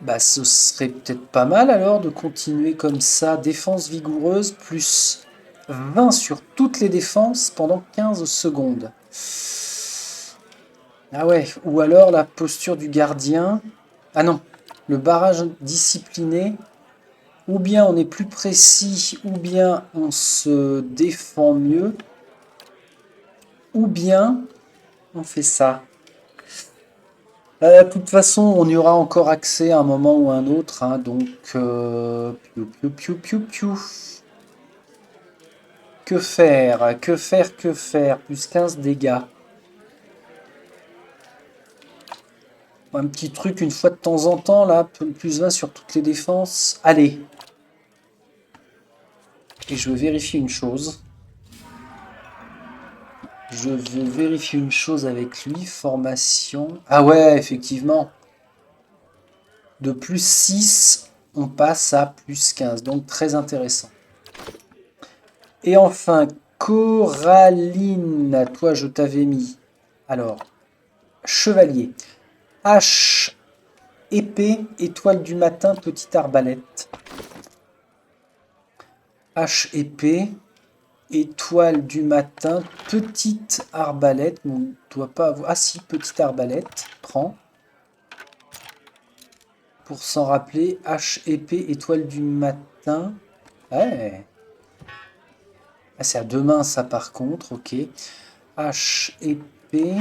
Bah, ce serait peut-être pas mal alors de continuer comme ça. Défense vigoureuse plus 20 sur toutes les défenses pendant 15 secondes. Ah ouais, ou alors la posture du gardien. Ah non, le barrage discipliné. Ou bien on est plus précis, ou bien on se défend mieux. Ou bien on fait ça. De toute façon, on y aura encore accès à un moment ou à un autre, hein, donc piou, piou, piou, piou, piou. Que faire? Que faire? Que faire? Plus 15 dégâts. Un petit truc une fois de temps en temps, là, plus 20 sur toutes les défenses. Allez. Et je veux vérifier une chose. Je veux vérifier une chose avec lui. Formation. Ah ouais, effectivement. De plus 6, on passe à plus 15. Donc très intéressant. Et enfin, Coraline, toi je t'avais mis. Alors, chevalier. Hache, épée, étoile du matin, petite arbalète. Hache, épée, étoile du matin, petite arbalète. On ne doit pas avoir. Ah si, petite arbalète. Prends. Pour s'en rappeler, hache, épée, étoile du matin. Ouais. Ah, c'est à deux mains ça par contre, ok. Hache, épée.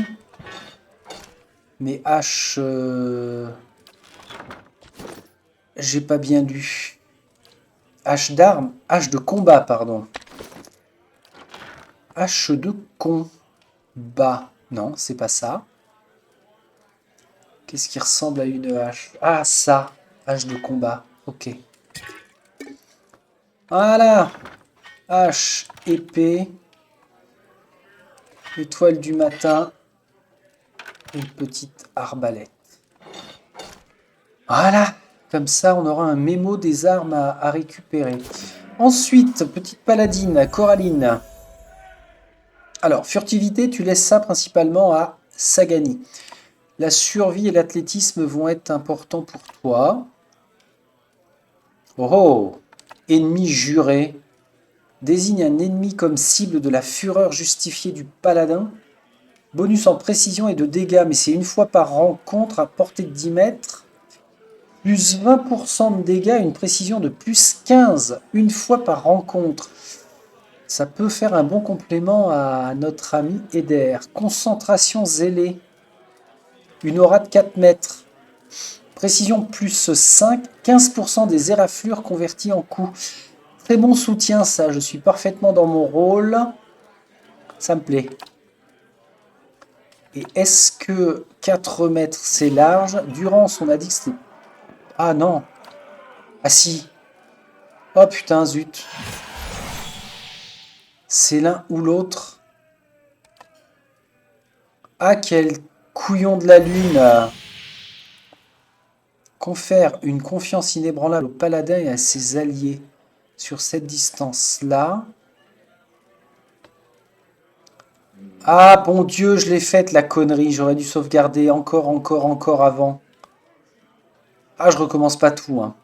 Mais hache... J'ai pas bien lu. Hache d'arme. Hache de combat, pardon. Hache de combat. Non, c'est pas ça. Qu'est-ce qui ressemble à une hache? Ah, ça. Hache de combat. Ok. Voilà. Hache, épée. Étoile du matin. Une petite arbalète. Voilà. Comme ça, on aura un mémo des armes à récupérer. Ensuite, petite paladine, Coraline. Alors, furtivité, tu laisses ça principalement à Sagani. La survie et l'athlétisme vont être importants pour toi. Oh! Ennemi juré. Désigne un ennemi comme cible de la fureur justifiée du paladin. Bonus en précision et de dégâts, mais c'est une fois par rencontre à portée de 10 mètres. Plus 20% de dégâts et une précision de plus 15 une fois par rencontre. Ça peut faire un bon complément à notre ami Eder. Concentration zélée. Une aura de 4 mètres. Précision plus 5. 15% des éraflures converties en coups. Très bon soutien ça. Je suis parfaitement dans mon rôle. Ça me plaît. Et est-ce que 4 mètres c'est large? Durance, on a dit que c'était... Ah non. Ah si. Oh putain, zut. C'est l'un ou l'autre. Ah, quel couillon de la lune. Confère une confiance inébranlable au paladin et à ses alliés. Sur cette distance-là. Ah, bon Dieu, je l'ai faite, la connerie. J'aurais dû sauvegarder encore avant. Ah, je recommence pas tout, hein.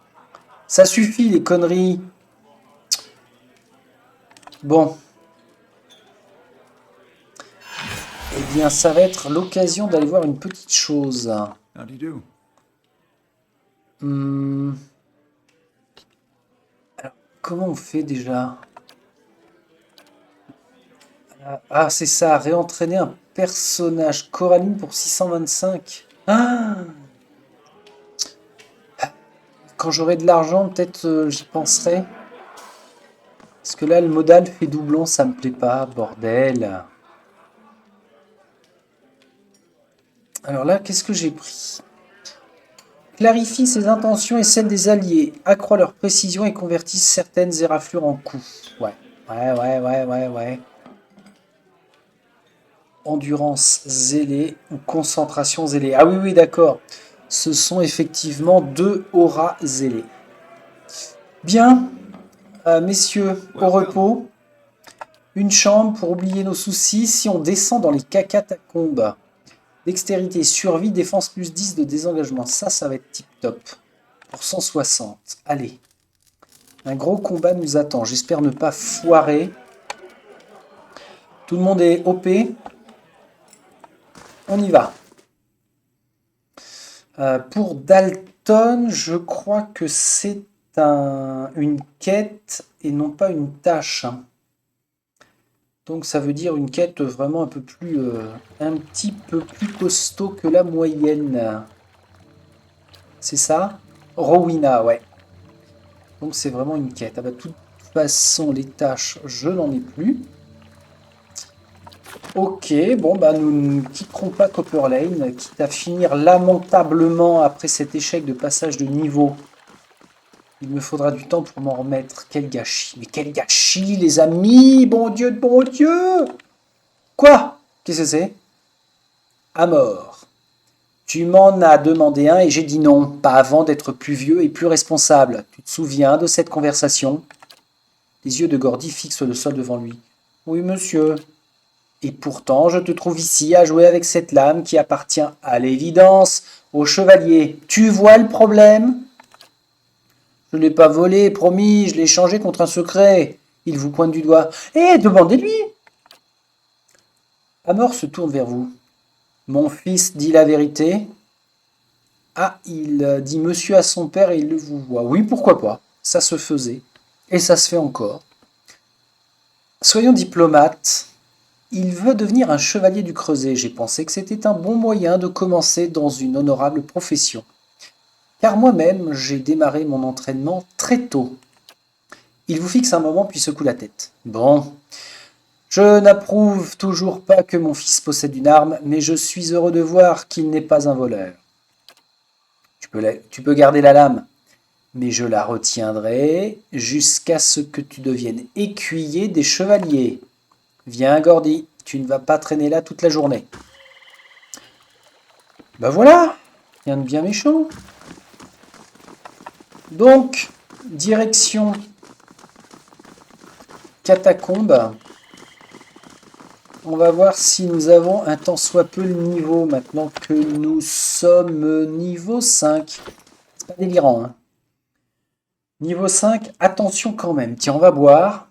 Ça suffit, les conneries. Bon. Eh bien, ça va être l'occasion d'aller voir une petite chose. How do you do? Hmm. Alors, comment on fait déjà? Ah, c'est ça, réentraîner un personnage Coraline pour 625. Ah, quand j'aurai de l'argent, peut-être j'y penserai. Parce que là, le modal fait doublon, ça me plaît pas, bordel. Alors là, qu'est-ce que j'ai pris? Clarifie ses intentions et celles des alliés, accroît leur précision et convertit certaines éraflures en coups. Ouais. Endurance zélée ou concentration zélée. Ah oui, d'accord. Ce sont effectivement 2 auras zélées. Bien, messieurs, au repos. Une chambre pour oublier nos soucis. Si on descend dans les catacombes. Dextérité, survie, défense plus 10 de désengagement. Ça va être tip top. Pour 160. Allez. Un gros combat nous attend. J'espère ne pas foirer. Tout le monde est OP. On y va. Pour Dalton, je crois que c'est une quête et non pas une tâche. Donc ça veut dire une quête vraiment un petit peu plus costaud que la moyenne. C'est ça? Rowena, ouais. Donc c'est vraiment une quête. Ah bah, de toute façon, les tâches, je n'en ai plus. Ok, bon bah nous ne quitterons pas Copper Lane, quitte à finir lamentablement après cet échec de passage de niveau. Il me faudra du temps pour m'en remettre. Quel gâchis. Mais quel gâchis, les amis. Bon Dieu de bon Dieu. Quoi? Qu'est-ce que c'est? À mort. Tu m'en as demandé un et j'ai dit non. Pas avant d'être plus vieux et plus responsable. Tu te souviens de cette conversation? Les yeux de Gordy fixent le sol devant lui. Oui, monsieur. Et pourtant, je te trouve ici à jouer avec cette lame qui appartient à l'évidence au chevalier. Tu vois le problème? Je ne l'ai pas volé, promis, je l'ai changé contre un secret. Il vous pointe du doigt. Eh, demandez-lui. Amor se tourne vers vous. Mon fils dit la vérité. Ah, il dit monsieur à son père et il le vous voit. Oui, pourquoi pas. Ça se faisait. Et ça se fait encore. Soyons diplomates. Il veut devenir un chevalier du Creuset. J'ai pensé que c'était un bon moyen de commencer dans une honorable profession. Car moi-même, j'ai démarré mon entraînement très tôt. Il vous fixe un moment puis secoue la tête. Bon. Je n'approuve toujours pas que mon fils possède une arme, mais je suis heureux de voir qu'il n'est pas un voleur. Tu peux garder la lame, mais je la retiendrai jusqu'à ce que tu deviennes écuyer des chevaliers. Viens, Gordy, tu ne vas pas traîner là toute la journée. Ben voilà, rien de bien méchant. Donc, direction catacombe. On va voir si nous avons un tant soit peu le niveau maintenant que nous sommes niveau 5. C'est pas délirant, hein. Niveau 5, attention quand même. Tiens, on va boire.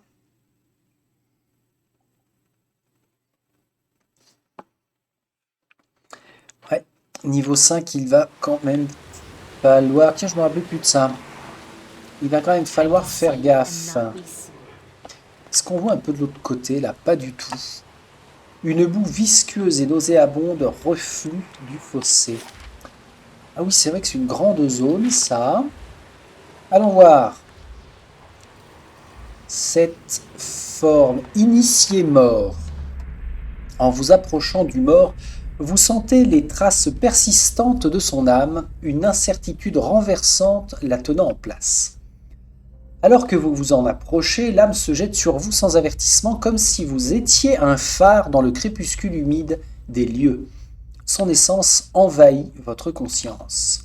Ouais, niveau 5, il va quand même falloir... Tiens, je me rappelle plus de ça. Il va quand même falloir faire gaffe. Est-ce qu'on voit un peu de l'autre côté, là? Pas du tout. Une boue visqueuse et nauséabonde reflue du fossé. Ah oui, c'est vrai que c'est une grande zone, ça. Allons voir. Cette forme initiée mort. En vous approchant du mort, Vous sentez les traces persistantes de son âme, une incertitude renversante la tenant en place. Alors que vous vous en approchez, l'âme se jette sur vous sans avertissement, comme si vous étiez un phare dans le crépuscule humide des lieux. Son essence envahit votre conscience.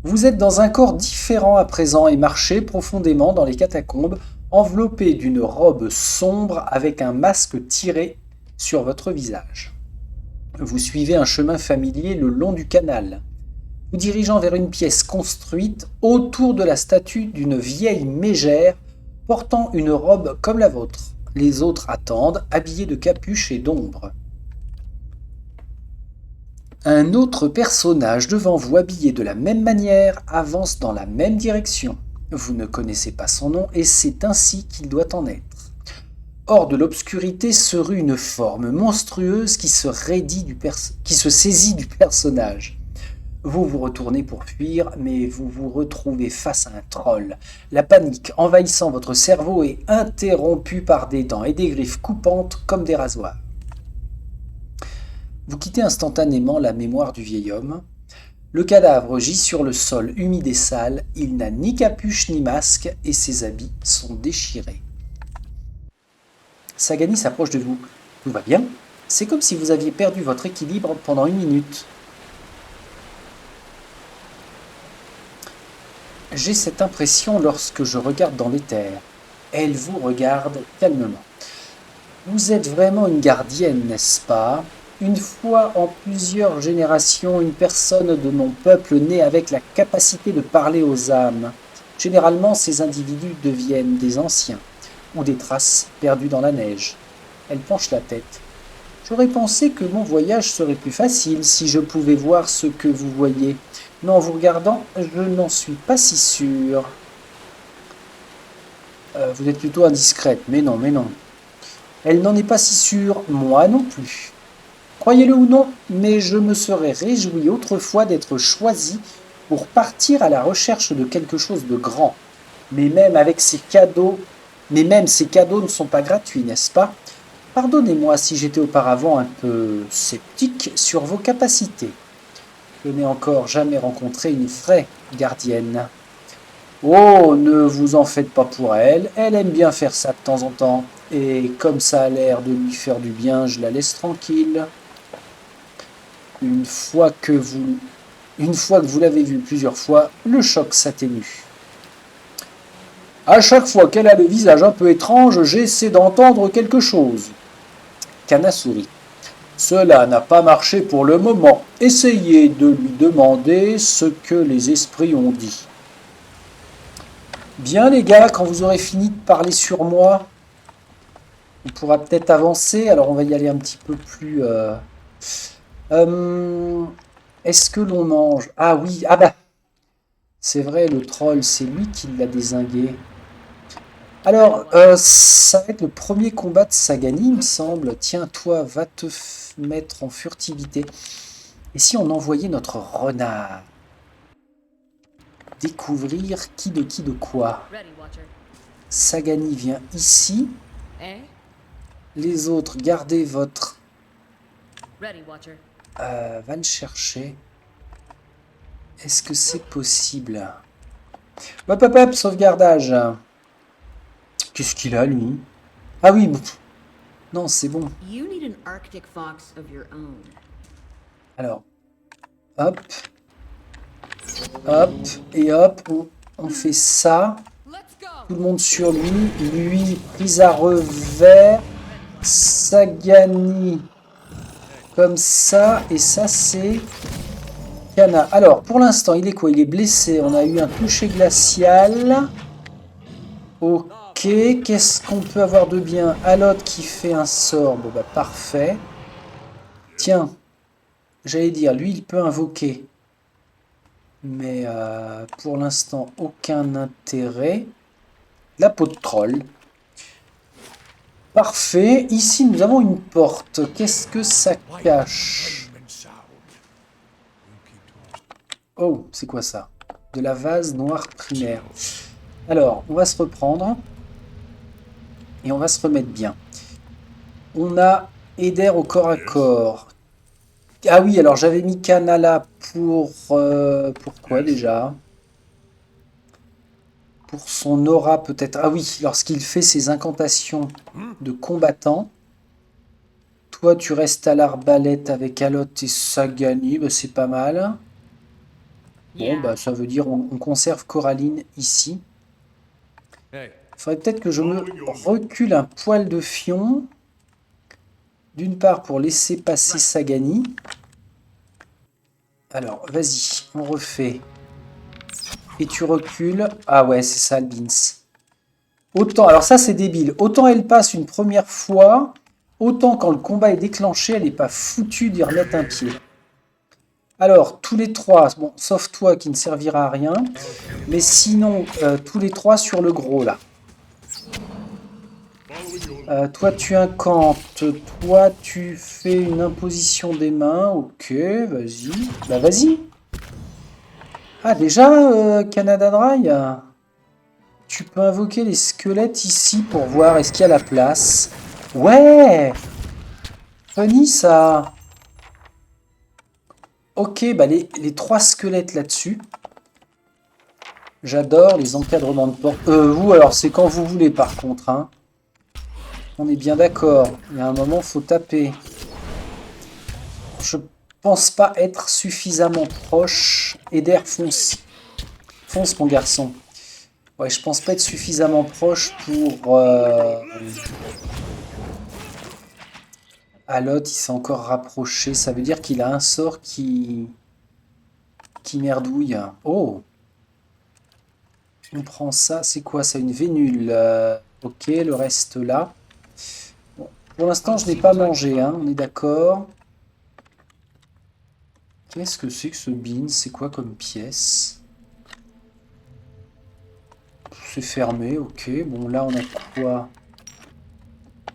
Vous êtes dans un corps différent à présent et marchez profondément dans les catacombes, enveloppé d'une robe sombre avec un masque tiré sur votre visage. Vous suivez un chemin familier le long du canal, vous dirigeant vers une pièce construite autour de la statue d'une vieille mégère portant une robe comme la vôtre. Les autres attendent, habillés de capuches et d'ombre. Un autre personnage devant vous, habillé de la même manière, avance dans la même direction. Vous ne connaissez pas son nom et c'est ainsi qu'il doit en être. Hors de l'obscurité se rue une forme monstrueuse qui se saisit du personnage. Vous vous retournez pour fuir, mais vous vous retrouvez face à un troll. La panique envahissant votre cerveau est interrompue par des dents et des griffes coupantes comme des rasoirs. Vous quittez instantanément la mémoire du vieil homme. Le cadavre gît sur le sol humide et sale, il n'a ni capuche ni masque et ses habits sont déchirés. Sagani s'approche de vous. Tout va bien? C'est comme si vous aviez perdu votre équilibre pendant 1 minute. J'ai cette impression lorsque je regarde dans l'éther. Elle vous regarde calmement. Vous êtes vraiment une gardienne, n'est-ce pas? Une fois en plusieurs générations, une personne de mon peuple naît avec la capacité de parler aux âmes. Généralement, ces individus deviennent des anciens, ou des traces perdues dans la neige. Elle penche la tête. J'aurais pensé que mon voyage serait plus facile si je pouvais voir ce que vous voyez. Mais en vous regardant, je n'en suis pas si sûr. Vous êtes plutôt indiscrète, mais non. Elle n'en est pas si sûre, moi non plus. Croyez-le ou non, mais je me serais réjoui autrefois d'être choisi pour partir à la recherche de quelque chose de grand. Mais même ces cadeaux ne sont pas gratuits, n'est-ce pas? Pardonnez-moi si j'étais auparavant un peu sceptique sur vos capacités. Je n'ai encore jamais rencontré une vraie gardienne. Oh, ne vous en faites pas pour elle, elle aime bien faire ça de temps en temps. Et comme ça a l'air de lui faire du bien, je la laisse tranquille. Une fois que vous l'avez vue plusieurs fois, le choc s'atténue. À chaque fois qu'elle a le visage un peu étrange, j'essaie d'entendre quelque chose. Kana sourit. Cela n'a pas marché pour le moment. Essayez de lui demander ce que les esprits ont dit. Bien les gars, quand vous aurez fini de parler sur moi, on pourra peut-être avancer. Alors on va y aller un petit peu plus... Est-ce que l'on mange? Ah oui, ah bah c'est vrai, le troll, c'est lui qui l'a dézingué. Alors, ça va être le premier combat de Sagani, il me semble. Tiens, toi, va te mettre en furtivité. Et si on envoyait notre renard découvrir qui de quoi? Sagani vient ici. Les autres, gardez votre... va le chercher. Est-ce que c'est possible? Hop, sauvegardage. Qu'est-ce qu'il a, lui? Ah oui, non, c'est bon. Alors, hop, et hop, on fait ça. Tout le monde sur lui, prise à revers. Sagani, comme ça, et ça, c'est Kana. Alors, pour l'instant, il est quoi? Il est blessé, on a eu un toucher glacial. Ok, qu'est-ce qu'on peut avoir de bien? Alot qui fait un sort, bon bah parfait. Tiens, j'allais dire, lui il peut invoquer. Mais pour l'instant, aucun intérêt. La peau de troll. Parfait, ici nous avons une porte. Qu'est-ce que ça cache? Oh, c'est quoi ça? De la vase noire primaire. Alors, on va se reprendre. Et on va se remettre bien. On a Eder au corps à corps. Ah oui, alors j'avais mis Kanala pour quoi déjà? Pour son aura peut-être. Ah oui, lorsqu'il fait ses incantations de combattant. Toi, tu restes à l'arbalète avec Alot et Sagani, bah, c'est pas mal. Bon, bah Yeah. ça veut dire on conserve Coraline ici. Hey, Il faudrait peut-être que je me following orders. recule un poil de fion. D'une part pour laisser passer Right. Sagani. Alors, vas-y, on refait. Et tu recules. Ah ouais, c'est ça le Beans. Autant, alors ça c'est débile. Autant elle passe une première fois, autant quand le combat est déclenché, elle n'est pas foutue d'y remettre un pied. Alors, tous les trois, bon, sauf toi qui ne servira à rien, mais sinon, tous les trois sur le gros là. Following orders. Toi tu incantes, toi tu fais une imposition des mains, ok, vas-y. Bah vas-y. Ah déjà, Canada Dry, tu peux invoquer les squelettes ici pour voir est-ce qu'il y a la place. Ouais, funny ça. Ok, bah les trois squelettes là-dessus. J'adore les encadrements de porte. Vous, alors c'est quand vous voulez par contre, hein. On est bien d'accord. Il y a un moment, faut taper. Je pense pas être suffisamment proche. Eder, fonce. Fonce, mon garçon. Ouais, je pense pas être suffisamment proche pour... Alot, il s'est encore rapproché. Ça veut dire qu'il a un sort qui merdouille. Oh, on prend ça. C'est quoi ça? Une vénule. Ok, le reste là. Bon, pour l'instant, je n'ai pas mangé, hein, on est d'accord. Qu'est-ce que c'est que ce bean? C'est quoi comme pièce? C'est fermé, ok. Bon, là, on a quoi?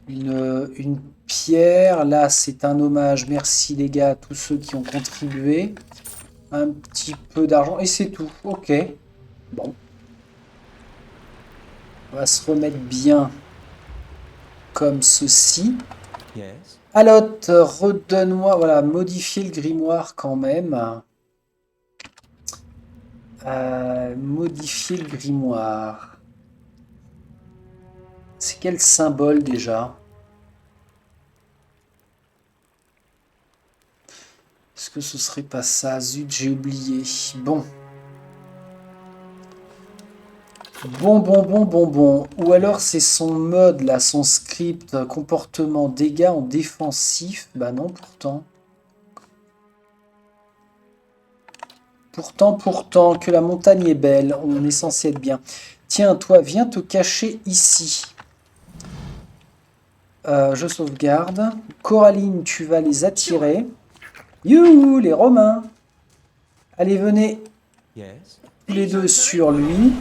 Une pierre. Là, c'est un hommage. Merci les gars, à tous ceux qui ont contribué. Un petit peu d'argent. Et c'est tout. Ok. Bon. On va se remettre bien comme ceci. Yes. Alot, redonne-moi. Voilà, modifier le grimoire quand même. Modifier le grimoire. C'est quel symbole déjà? Est-ce que ce serait pas ça? Zut, j'ai oublié. Bon. Bon. Ou alors c'est son mode là, son script, comportement, dégâts en défensif. Bah non, pourtant. Pourtant, que la montagne est belle. On est censé être bien. Tiens, toi, viens te cacher ici. Je sauvegarde. Coraline, tu vas les attirer. Youhou, les Romains. Allez, venez Yes. tous les deux sur lui.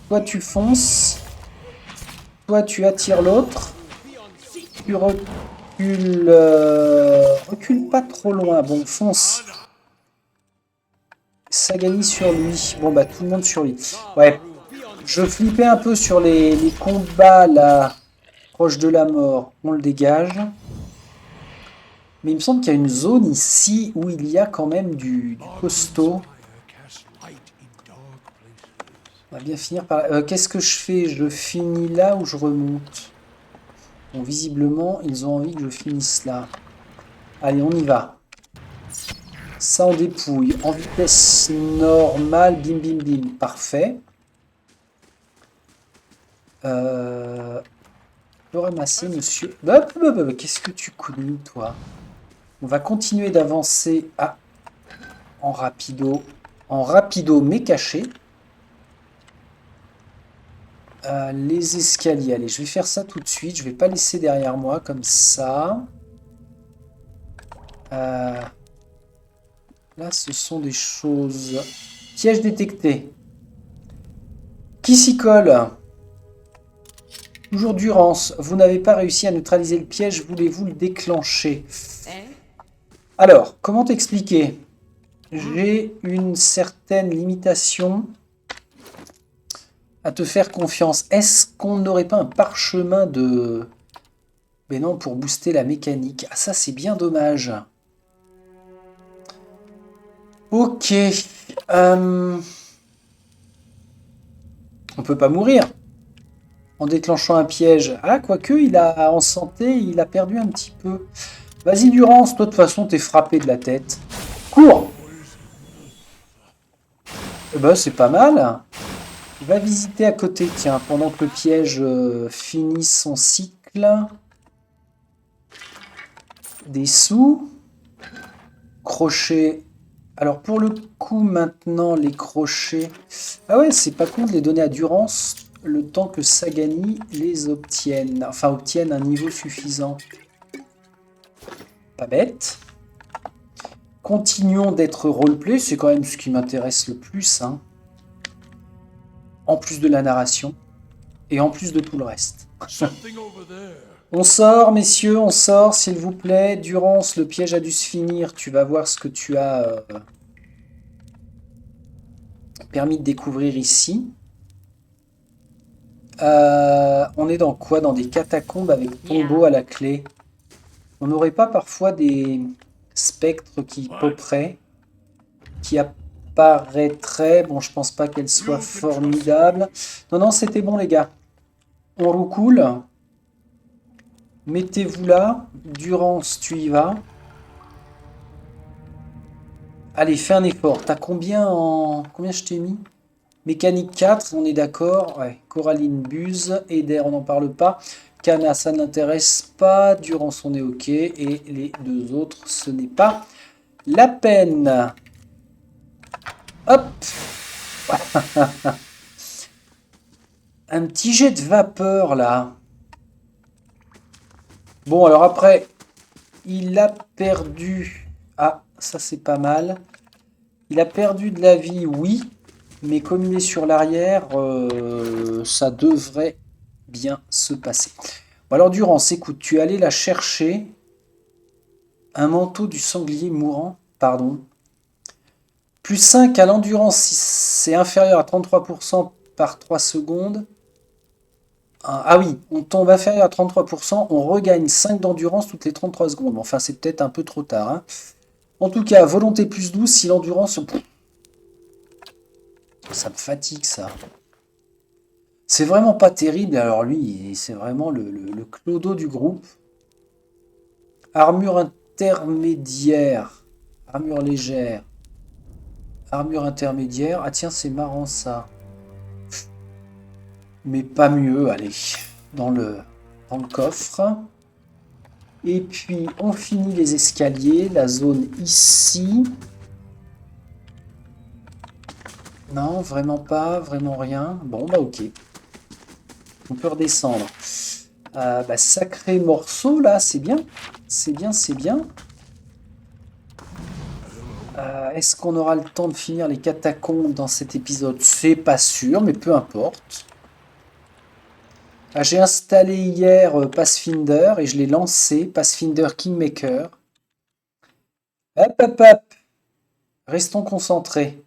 Toi, tu fonces. Toi, tu attires l'autre. Tu recules. Recule pas trop loin. Bon, fonce. Sagani sur lui. Bon, bah, tout le monde sur lui. Ouais. Je flippais un peu sur les combats, là, proche de la mort. On le dégage. Mais il me semble qu'il y a une zone ici où il y a quand même du costaud. On va bien finir par... qu'est-ce que je fais? Je finis là ou je remonte? Bon, visiblement, ils ont envie que je finisse là. Allez, on y va. Ça, on dépouille. En vitesse normale, bim. Parfait. Je peux ramasser, monsieur. Qu'est-ce que tu connais, toi? On va continuer d'avancer en rapido. En rapido, mais caché. Les escaliers. Allez, je vais faire ça tout de suite. Je vais pas laisser derrière moi comme ça. Là, ce sont des choses... Piège détecté. Qui s'y colle? Toujours Durance. Vous n'avez pas réussi à neutraliser le piège. Voulez-vous le déclencher? Alors, comment t'expliquer? J'ai une certaine limitation à te faire confiance. Est-ce qu'on n'aurait pas un parchemin de... Mais non, pour booster la mécanique. Ah, ça, c'est bien dommage. Ok. On peut pas mourir en déclenchant un piège. Ah, quoique, il a en santé, il a perdu un petit peu. Vas-y, Durance, toi de toute façon, t'es frappé de la tête. Cours! Eh ben, c'est pas mal. Va visiter à côté, tiens, pendant que le piège finisse son cycle. Des sous. Crochets. Alors pour le coup, maintenant, les crochets... Ah ouais, c'est pas con de les donner à Durance le temps que Sagani les obtienne. Enfin, obtienne un niveau suffisant. Pas bête. Continuons d'être roleplay, c'est quand même ce qui m'intéresse le plus, hein. En plus de la narration. Et en plus de tout le reste. On sort, messieurs, on sort, s'il vous plaît. Durance, le piège a dû se finir. Tu vas voir ce que tu as permis de découvrir ici. On est dans quoi? Dans des catacombes avec tombeau à la clé. On n'aurait pas parfois des spectres qui poperaient, qui apparaîtraient. Bon, je pense pas qu'elles soient formidables. Non, non, c'était bon, les gars. On roucoule. Mettez-vous là. Durance, tu y vas. Allez, fais un effort. T'as combien en... Combien je t'ai mis? Mécanique 4, on est d'accord. Ouais. Coraline Buse. Eder, on n'en parle pas. Cana, ça ne l'intéresse pas. Durance, on est ok. Et les deux autres, ce n'est pas la peine. Hop. Un petit jet de vapeur, là. Bon, alors après, il a perdu... Ah, ça c'est pas mal. Il a perdu de la vie, oui. Mais comme il est sur l'arrière, ça devrait bien se passer. Bon, alors Durance, écoute, tu es allé la chercher. Un manteau du sanglier mourant, pardon. Plus 5 à l'endurance si c'est inférieur à 33% par 3 secondes. Ah oui, on tombe inférieur à 33%, on regagne 5 d'endurance toutes les 33 secondes. Enfin, c'est peut-être un peu trop tard, hein. En tout cas, volonté plus 12 si l'endurance... Ça me fatigue, ça. C'est vraiment pas terrible. Alors lui, c'est vraiment le clodo du groupe. Armure intermédiaire. Armure légère. Armure intermédiaire. Ah tiens, c'est marrant, ça. Mais pas mieux, allez. Dans le coffre. Et puis, on finit les escaliers. La zone ici. Non, vraiment pas, vraiment rien. Bon, bah ok. On peut redescendre. Bah, sacré morceau, là, c'est bien. C'est bien, c'est bien. Est-ce qu'on aura le temps de finir les catacombes dans cet épisode? C'est pas sûr, mais peu importe. J'ai installé hier Pathfinder et je l'ai lancé, Pathfinder Kingmaker. Hop, hop, hop. Restons concentrés.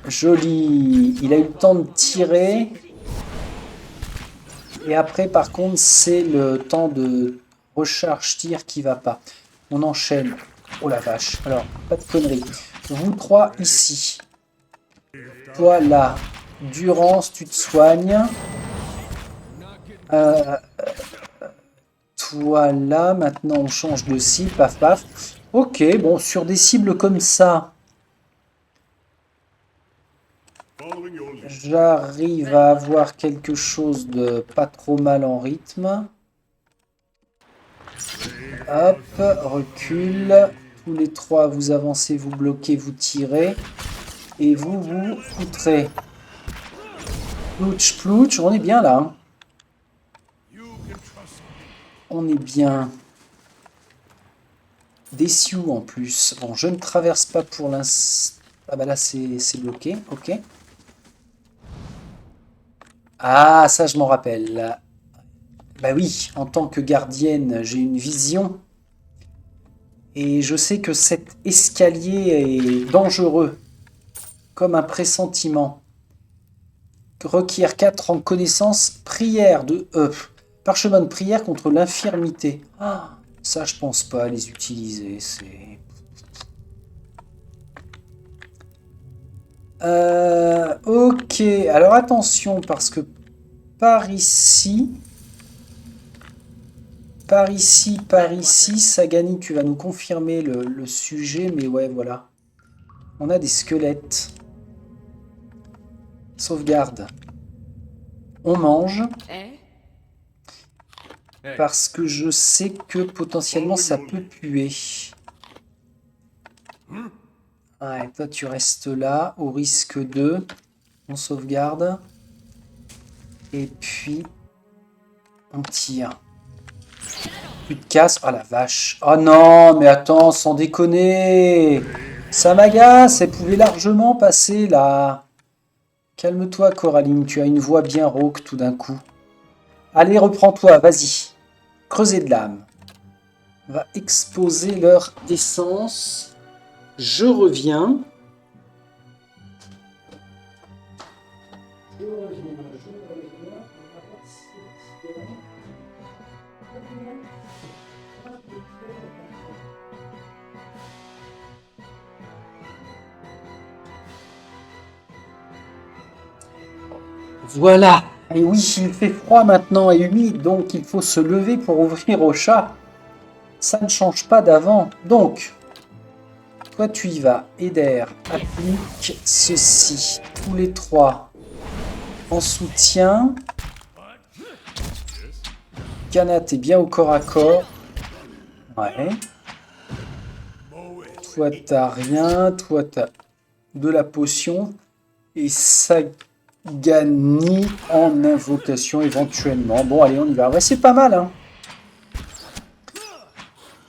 Joli. Il a eu le temps de tirer. Et après, par contre, c'est le temps de recharge-tir qui va pas. On enchaîne. Oh la vache. Alors, pas de conneries. Vous trois ici. Toi là. Durance, tu te soignes. Toi là. Maintenant, on change de cible. Paf, paf. Ok, bon, sur des cibles comme ça, j'arrive à avoir quelque chose de pas trop mal en rythme. Hop, recule. Tous les trois, vous avancez, vous bloquez, vous tirez. Et vous vous foutrez. Plouch, plouch, on est bien là. Hein. On est bien. Des sioux en plus. Bon, je ne traverse pas pour l'instant. Ah bah là, c'est bloqué, ok. Ah, ça, je m'en rappelle. Bah oui, en tant que gardienne, j'ai une vision. Et je sais que cet escalier est dangereux. Comme un pressentiment. Requiert 4 en connaissance. Prière de... parchemin de prière contre l'infirmité. Ah, Ça, je pense pas les utiliser. C'est... ok, alors attention, parce que par ici, Sagani, tu vas nous confirmer le sujet, mais ouais, voilà. On a des squelettes. Sauvegarde. On mange, parce que je sais que potentiellement ça peut puer. Ouais, toi tu restes là, au risque de... On sauvegarde. Et puis, on tire. Plus de casse. Oh la vache. Oh non, mais attends, sans déconner. Ça m'agace, elle pouvait largement passer là. Calme-toi, Coraline, tu as une voix bien rauque tout d'un coup. Allez, reprends-toi, vas-y. Creuser de l'âme. On va exposer leur essence. Je reviens. Voilà. Et oui, il fait froid maintenant et humide, donc il faut se lever pour ouvrir au chat. Ça ne change pas d'avant. Donc, toi tu y vas. Eder, applique ceci. Tous les trois en soutien. Kana, t'es bien au corps à corps. Ouais. Toi t'as rien. Toi t'as de la potion. Et Sagani en invocation éventuellement. Bon, allez, on y va. Ouais, c'est pas mal, hein.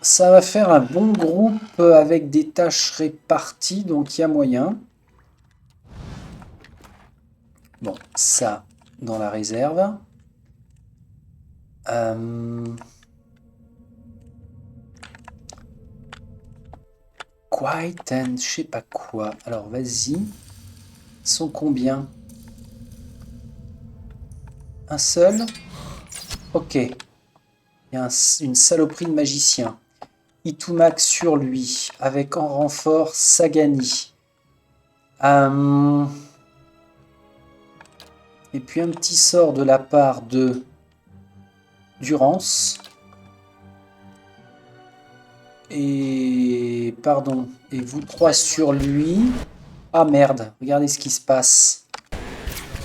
Ça va faire un bon groupe avec des tâches réparties, donc il y a moyen. Bon, ça dans la réserve. Quiet and je sais pas quoi. Alors vas-y. Ils sont combien? Un seul? Ok. Il y a une saloperie de magicien. Itumak sur lui, avec en renfort Sagani. Et puis un petit sort de la part de Durance. Et... pardon. Et vous trois sur lui. Ah merde, regardez ce qui se passe.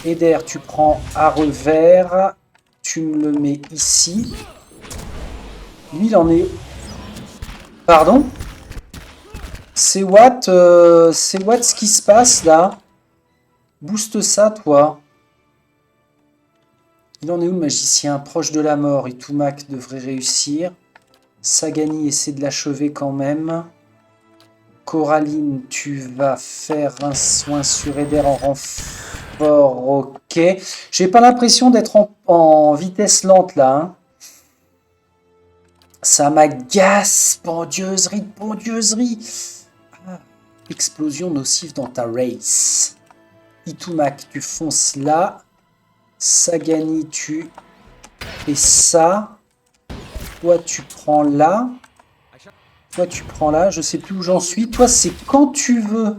Eder, tu prends à revers. Tu me le mets ici. Lui, il en est... Pardon? C'est what ce qui se passe là? Booste ça, toi. Il en est où le magicien? Proche de la mort. Itumak devrait réussir. Sagani essaie de l'achever quand même. Coraline, tu vas faire un soin sur Eder en renfort. Ok. J'ai pas l'impression d'être en vitesse lente là. Hein. Ça m'agace. Pendieusserie de pendieusserie. Ah. Explosion nocive dans ta race. Itumak, tu fonces là. Sagani, tu fais ça. Toi, tu prends là. Toi, tu prends là. Je sais plus où j'en suis. Toi, c'est quand tu veux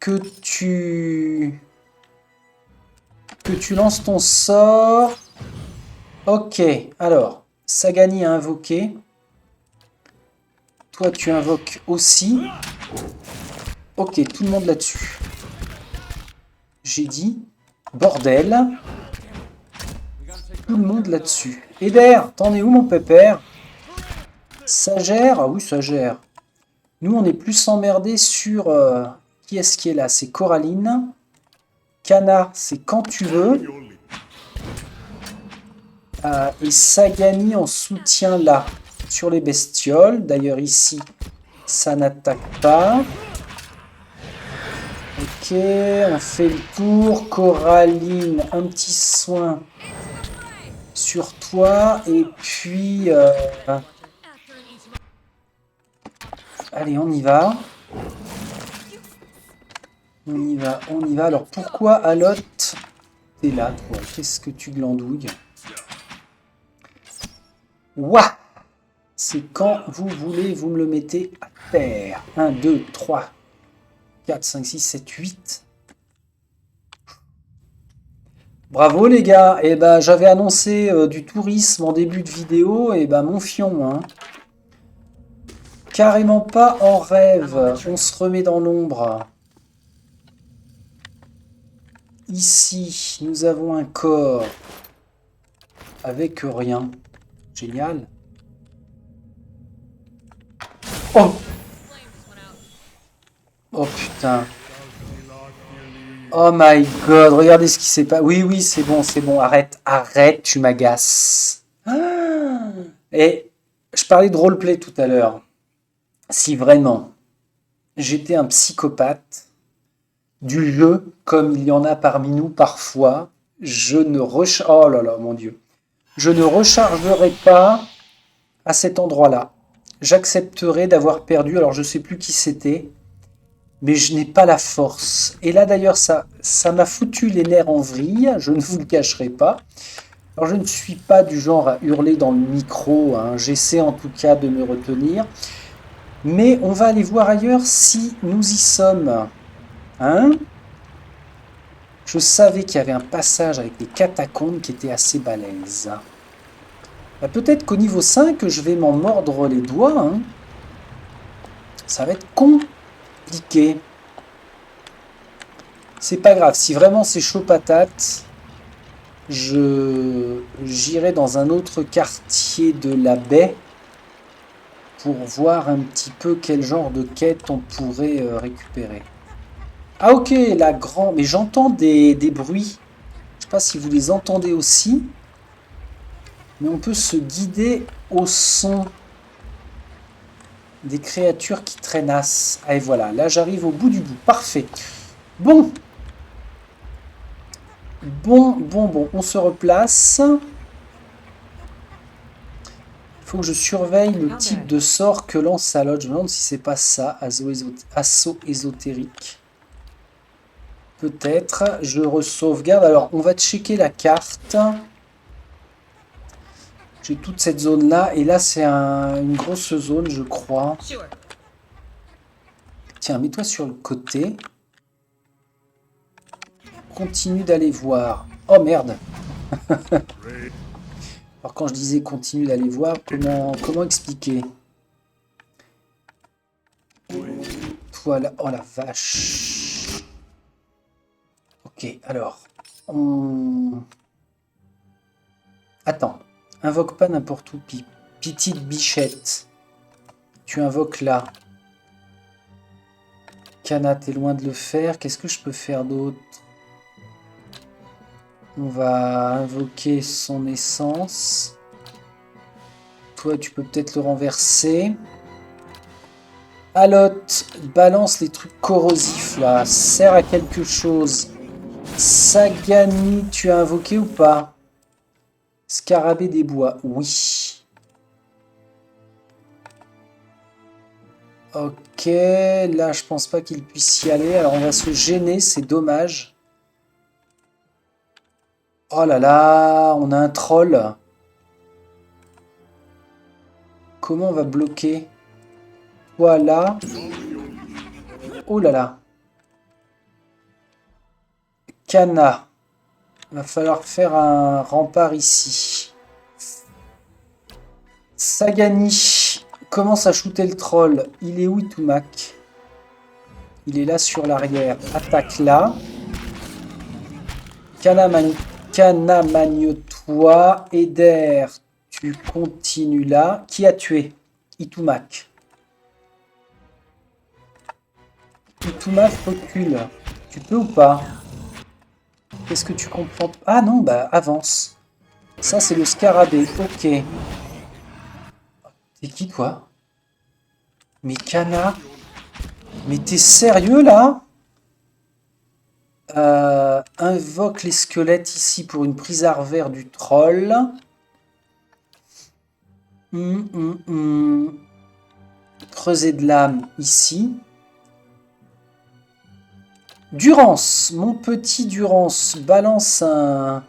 que tu lances ton sort. Ok. Alors, Sagani a invoqué. Toi, tu invoques aussi. Ok, tout le monde là-dessus. J'ai dit, bordel. Tout le monde là-dessus. Eder, t'en es où mon pépère? Ça gère? Ah oui, ça gère. Nous, on est plus emmerdés sur... qui est-ce qui est là? C'est Coraline. Kana, c'est quand tu veux. Et Sagani en soutien là, sur les bestioles. D'ailleurs, ici, ça n'attaque pas. Ok, on fait le tour. Coraline, un petit soin sur toi. Et puis... allez, on y va. On y va, on y va. Alors, pourquoi Alot, t'es là, toi? Qu'est-ce que tu glandouilles? Ouah! C'est quand vous voulez, vous me le mettez à terre. 1, 2, 3, 4, 5, 6, 7, 8. Bravo les gars. Et ben j'avais annoncé du tourisme en début de vidéo. Et ben mon fion, hein. Carrément pas en rêve. On se remet dans l'ombre. Ici, nous avons un corps avec rien. Génial. Oh! Oh putain. Oh my god, regardez ce qui s'est passé. Oui, oui, c'est bon, arrête, arrête, tu m'agaces. Ah. Et je parlais de roleplay tout à l'heure. Si vraiment j'étais un psychopathe du jeu, comme il y en a parmi nous parfois, oh là là, mon Dieu. Je ne rechargerai pas à cet endroit-là. J'accepterai d'avoir perdu, alors je sais plus qui c'était, mais je n'ai pas la force. Et là d'ailleurs, ça m'a foutu les nerfs en vrille, je ne vous le cacherai pas. Alors je ne suis pas du genre à hurler dans le micro, hein. J'essaie en tout cas de me retenir. Mais on va aller voir ailleurs si nous y sommes. Hein? Je savais qu'il y avait un passage avec des catacombes qui était assez balèze. Bah, peut-être qu'au niveau 5, je vais m'en mordre les doigts. Hein. Ça va être compliqué. C'est pas grave. Si vraiment c'est chaud patate, j'irai dans un autre quartier de la baie pour voir un petit peu quel genre de quête on pourrait récupérer. Ah ok, la grande... Mais j'entends des bruits. Je sais pas si vous les entendez aussi. Mais on peut se guider au son des créatures qui traînassent. Ah et voilà, là j'arrive au bout du bout. Parfait. Bon. Bon. On se replace. Il faut que je surveille le type de sort que lance la Lodge. Je me demande si c'est pas ça, assaut ésotérique. Peut-être. Je re-sauvegarde. Alors, on va checker la carte. J'ai toute cette zone-là. Et là, c'est une grosse zone, je crois. Tiens, mets-toi sur le côté. Continue d'aller voir. Oh, merde. Alors, quand je disais continue d'aller voir, comment expliquer? Voilà. Oh, la vache. Ok, alors. Attends. Invoque pas n'importe où, petite bichette. Tu invoques là. Kana, t'es loin de le faire. Qu'est-ce que je peux faire d'autre? On va invoquer son essence. Toi, tu peux peut-être le renverser. Alotte, balance les trucs corrosifs là. Sert à quelque chose. Sagani, tu as invoqué ou pas? Scarabée des bois, oui. Ok, là je pense pas qu'il puisse y aller. Alors on va se gêner, c'est dommage. Oh là là, on a un troll. Comment on va bloquer? Voilà. Oh là là. Kana. Il va falloir faire un rempart ici. Sagani commence à shooter le troll. Il est où, Itumak? Il est là sur l'arrière. Attaque là. Kana magno-toi. Eder, tu continues là. Qui a tué? Itumak. Itumak recule. Tu peux ou pas? Qu'est-ce que tu comprends? Ah non, bah avance. Ça, c'est le scarabée. Ok. T'es qui, toi? Mais Kana? Mais t'es sérieux, là? Invoque les squelettes ici pour une prise à revers du troll. Creuset de l'âme ici. Durance, mon petit Durance, balance un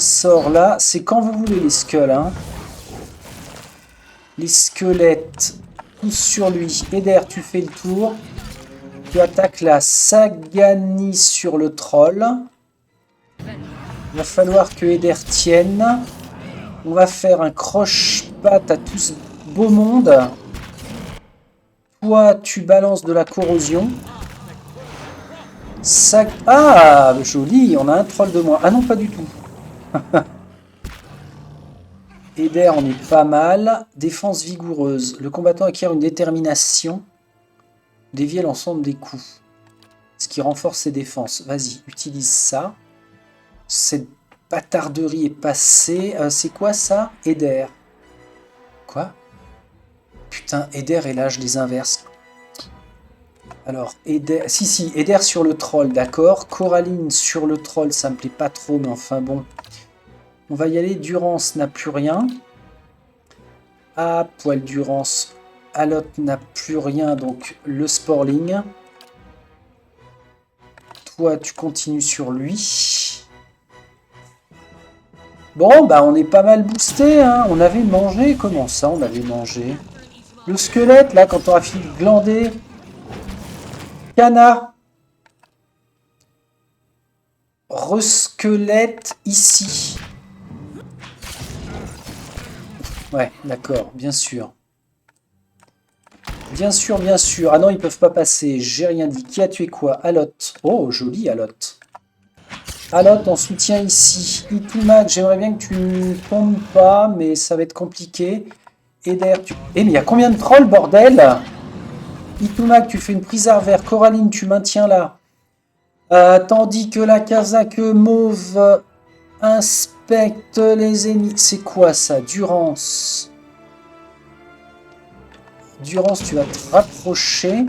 sort là. C'est quand vous voulez les skulls, hein. Les squelettes poussent sur lui. Eder, tu fais le tour. Tu attaques la Sagani sur le troll. Il va falloir que Eder tienne. On va faire un croche-patte à tout ce beau monde. Toi, tu balances de la corrosion. Ah, joli, on a un troll de moins. Ah non, pas du tout. Eder, on est pas mal. Défense vigoureuse. Le combattant acquiert une détermination. Dévier l'ensemble des coups. Ce qui renforce ses défenses. Vas-y, utilise ça. Cette bâtarderie est passée. C'est quoi ça? Eder. Quoi? Putain, Eder est l'âge des inverses. Alors, Eder... Si, Eder sur le troll, d'accord. Coraline sur le troll, ça me plaît pas trop, mais enfin bon. On va y aller. Durance n'a plus rien. Ah, poil Durance. Alot n'a plus rien, donc le Sporling. Toi, tu continues sur lui. Bon, bah on est pas mal boosté, hein. On avait mangé. Comment ça, on avait mangé? Le squelette, là, quand on aura fini de glander. Cana. Resquelette ici. Ouais, d'accord, bien sûr. Bien sûr, bien sûr. Ah non, ils peuvent pas passer. J'ai rien dit. Qui a tué quoi? Alot. Oh, joli Alot. Alot en soutien ici. Itumak, j'aimerais bien que tu ne tombes pas, mais ça va être compliqué. Eder, tu... Eh, mais il y a combien de trolls, bordel? Itumak, tu fais une prise à revers. Coraline, tu maintiens là. Tandis que la casaque mauve inspecte les ennemis. C'est quoi ça? Durance. Durance, tu vas te rapprocher.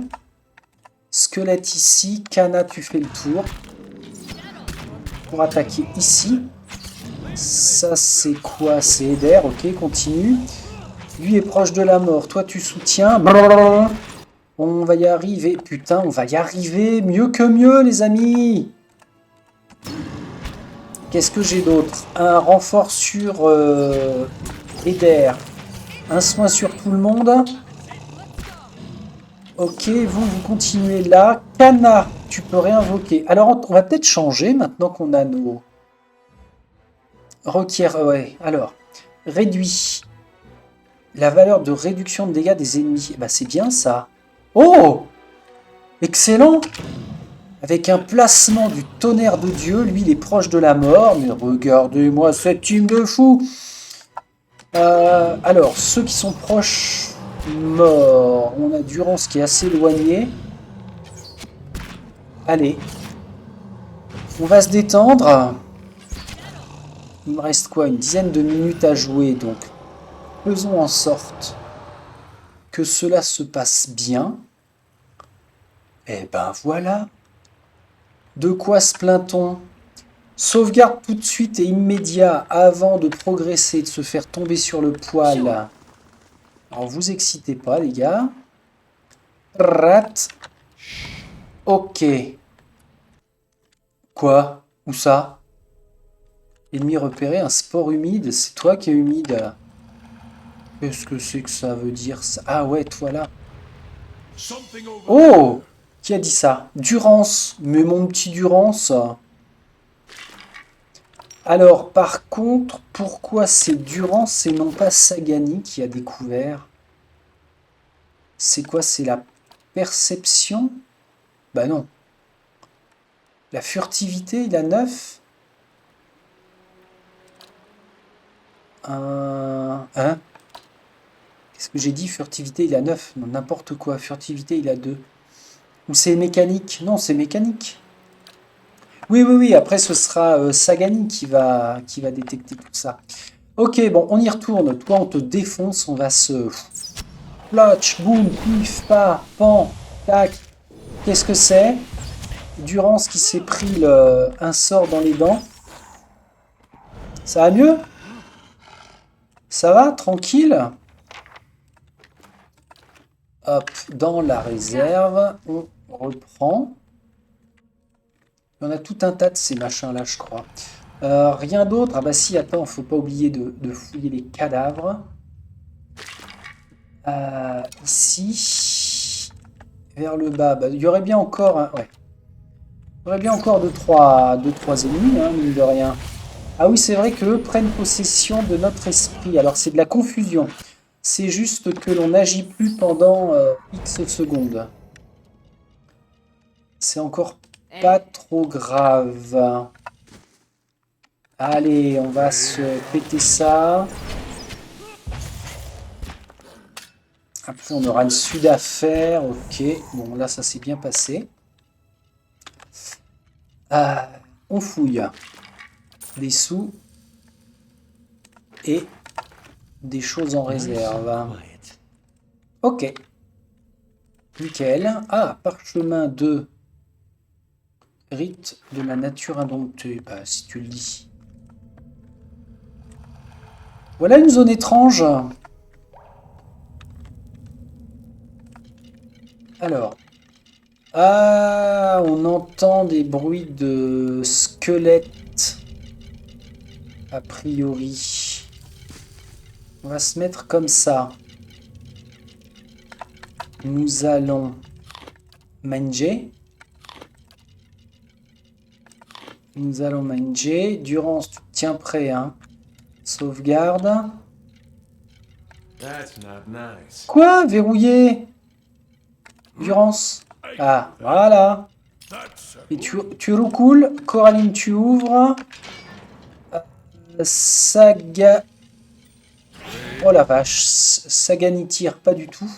Squelette ici. Kana, tu fais le tour. Pour attaquer ici. Ça, c'est quoi? C'est Eder. Ok, continue. Lui est proche de la mort. Toi, tu soutiens. Blablabla. On va y arriver. Putain, on va y arriver. Mieux que mieux, les amis. Qu'est-ce que j'ai d'autre? Un renfort sur Eder. Un soin sur tout le monde. Ok, vous continuez là. Kana, tu peux réinvoquer. Alors, on va peut-être changer maintenant qu'on a nos... Requiert, ouais. Alors, réduit. La valeur de réduction de dégâts des ennemis. Bah, c'est bien ça. Oh! Excellent! Avec un placement du tonnerre de Dieu. Lui, il est proche de la mort. Mais regardez-moi cette team de fous! Alors, ceux qui sont proches... Mort. On a Durance qui est assez éloigné. Allez. On va se détendre. Il me reste quoi? Une dizaine de minutes à jouer. Donc, faisons en sorte que cela se passe bien. Et ben voilà. De quoi se plaint-on? Sauvegarde tout de suite et immédiat avant de progresser, de se faire tomber sur le poil. Alors, vous excitez pas, les gars. Rat. Ok. Quoi? Où ça? Ennemi repéré, un sport humide. C'est toi qui es humide. Qu'est-ce que c'est que ça veut dire ça? Ah ouais, toi là. Oh! Qui a dit ça? Durance. Mais mon petit Durance. Alors, par contre, pourquoi c'est Durance et non pas Sagani qui a découvert? C'est quoi? C'est la perception? Bah non. La furtivité, il a 9. Hein? Qu'est-ce que j'ai dit? Furtivité, il a 9. Non, n'importe quoi. Furtivité, il a 2. Ou c'est mécanique? Non, c'est mécanique. Oui. Après, ce sera Sagani qui va détecter tout ça. Ok, bon, on y retourne. Toi, on te défonce. On va se... Plotch, boum, pif, pas, pan, tac. Qu'est-ce que c'est? Durance qui s'est pris un sort dans les dents. Ça va mieux? Ça va? Tranquille? Hop, dans la réserve, on reprend. Il y en a tout un tas de ces machins-là, je crois. Rien d'autre? Ah bah si, attends, faut pas oublier de fouiller les cadavres. Ici, vers le bas, bah, il y aurait bien encore, ouais. Il y aurait bien encore deux, trois ennemis, hein, mine de rien. Ah oui, c'est vrai qu'eux prennent possession de notre esprit. Alors c'est de la confusion. C'est juste que l'on n'agit plus pendant X secondes. C'est encore pas trop grave. Allez, on va se péter ça. Après, on aura le sud à faire. Ok, bon, là, ça s'est bien passé. On fouille. Des sous. Et des choses en réserve. Ok. Nickel. Ah, parchemin de rite de la nature indomptée. Bah, si tu le dis. Voilà une zone étrange. Alors. Ah, on entend des bruits de squelettes. A priori. On va se mettre comme ça. Nous allons manger. Nous allons manger. Durance, tu te tiens prêt, hein. Sauvegarde. That's not nice. Quoi? Verrouillé? Durance. Ah, voilà. Et tu recoules. Coraline, tu ouvres. Saga... Oh la vache. Sagani tire pas du tout.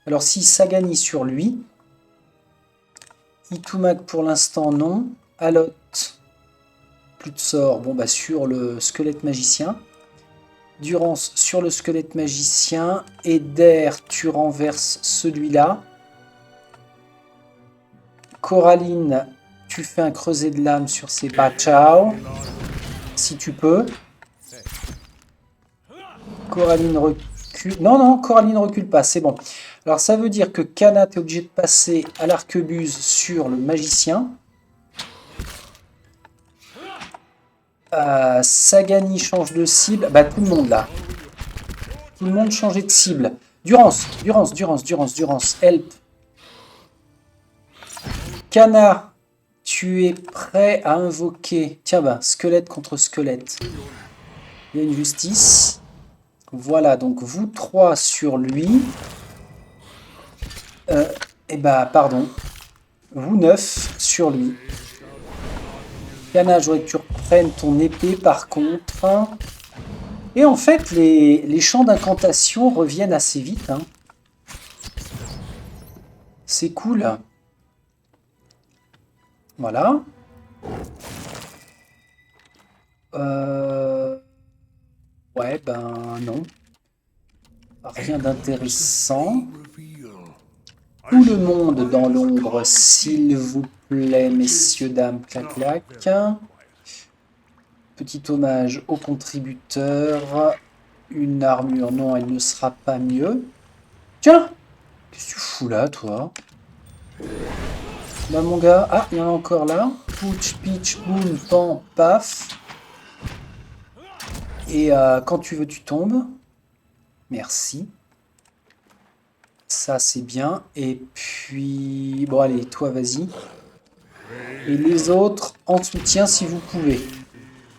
Alors si Sagani sur lui. Itumak pour l'instant non. Alot. Plus de sort. Bon bah sur le squelette magicien. Durance sur le squelette magicien. Eder, tu renverses celui-là. Coraline, tu fais un creuset de l'âme sur ses Bachao. Si tu peux. Coraline recule. Non, non, Coraline recule pas, c'est bon. Alors ça veut dire que Kana, tu es obligé de passer à l'arquebuse sur le magicien. Sagani change de cible. Bah tout le monde là. Tout le monde changeait de cible. Durance, Durance, Durance, Durance, Durance. Help. Kana, tu es prêt à invoquer. Tiens bah, squelette contre squelette. Il y a une justice. Voilà, donc vous trois sur lui. Et bah, pardon. Vous 9 sur lui. Kana, je voudrais que tu reprennes ton épée par contre. Et en fait, les champs d'incantation reviennent assez vite. Hein. C'est cool. Voilà. Ouais, ben non. Rien d'intéressant. Tout le monde dans l'ombre, s'il vous plaît, messieurs, dames, clac, clac. Petit hommage au contributeur. Une armure, non, elle ne sera pas mieux. Tiens, qu'est-ce que tu fous là, toi? Là, mon gars. Ah, il y en a encore là. Pouch, pitch, boum, pan, paf. Et quand tu veux, tu tombes. Merci. Ça, c'est bien. Et puis... Bon, allez, toi, vas-y. Et les autres, en soutien, si vous pouvez.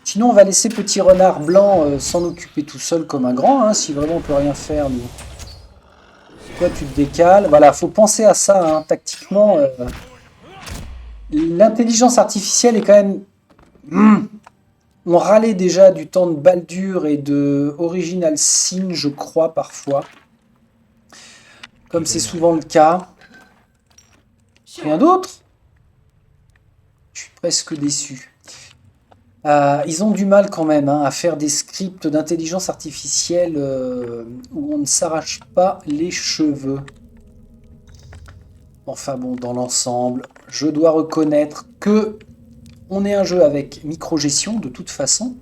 Sinon, on va laisser Petit Renard Blanc s'en occuper tout seul comme un grand. Hein, si vraiment on peut rien faire, nous. Toi, tu te décales. Voilà, faut penser à ça. Hein, tactiquement, l'intelligence artificielle est quand même... On râlait déjà du temps de Baldur et de Original Sin, je crois, parfois. Comme c'est souvent le cas. Rien d'autre? Je suis presque déçu. Ils ont du mal quand même hein, à faire des scripts d'intelligence artificielle où on ne s'arrache pas les cheveux. Enfin bon, dans l'ensemble, je dois reconnaître que on est un jeu avec micro-gestion de toute façon.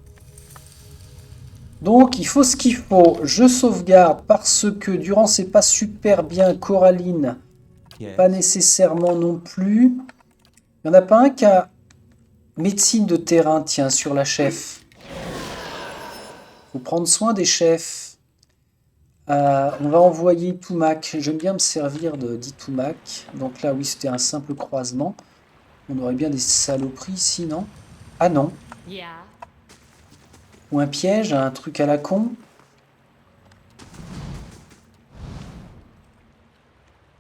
Donc il faut ce qu'il faut. Je sauvegarde parce que Durand c'est pas super bien. Coraline, pas nécessairement non plus. Il n'y en a pas un qui a médecine de terrain, tiens, sur la chef. Faut prendre soin des chefs. On va envoyer Toumac. J'aime bien me servir d'Itoumac. Donc là, oui, c'était un simple croisement. On aurait bien des saloperies ici, non? Ah non. Yeah. Ou un piège, un truc à la con.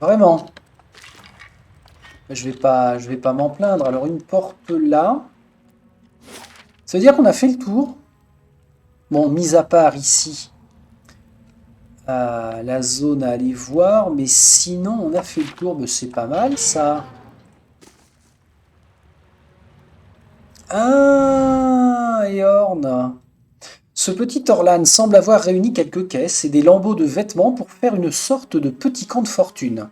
Vraiment. Je vais pas m'en plaindre. Alors une porte là. Ça veut dire qu'on a fait le tour. Bon, mis à part ici, la zone à aller voir. Mais sinon, on a fait le tour. Mais c'est pas mal ça. Ah, Eorn. Ce petit Orlan semble avoir réuni quelques caisses et des lambeaux de vêtements pour faire une sorte de petit camp de fortune.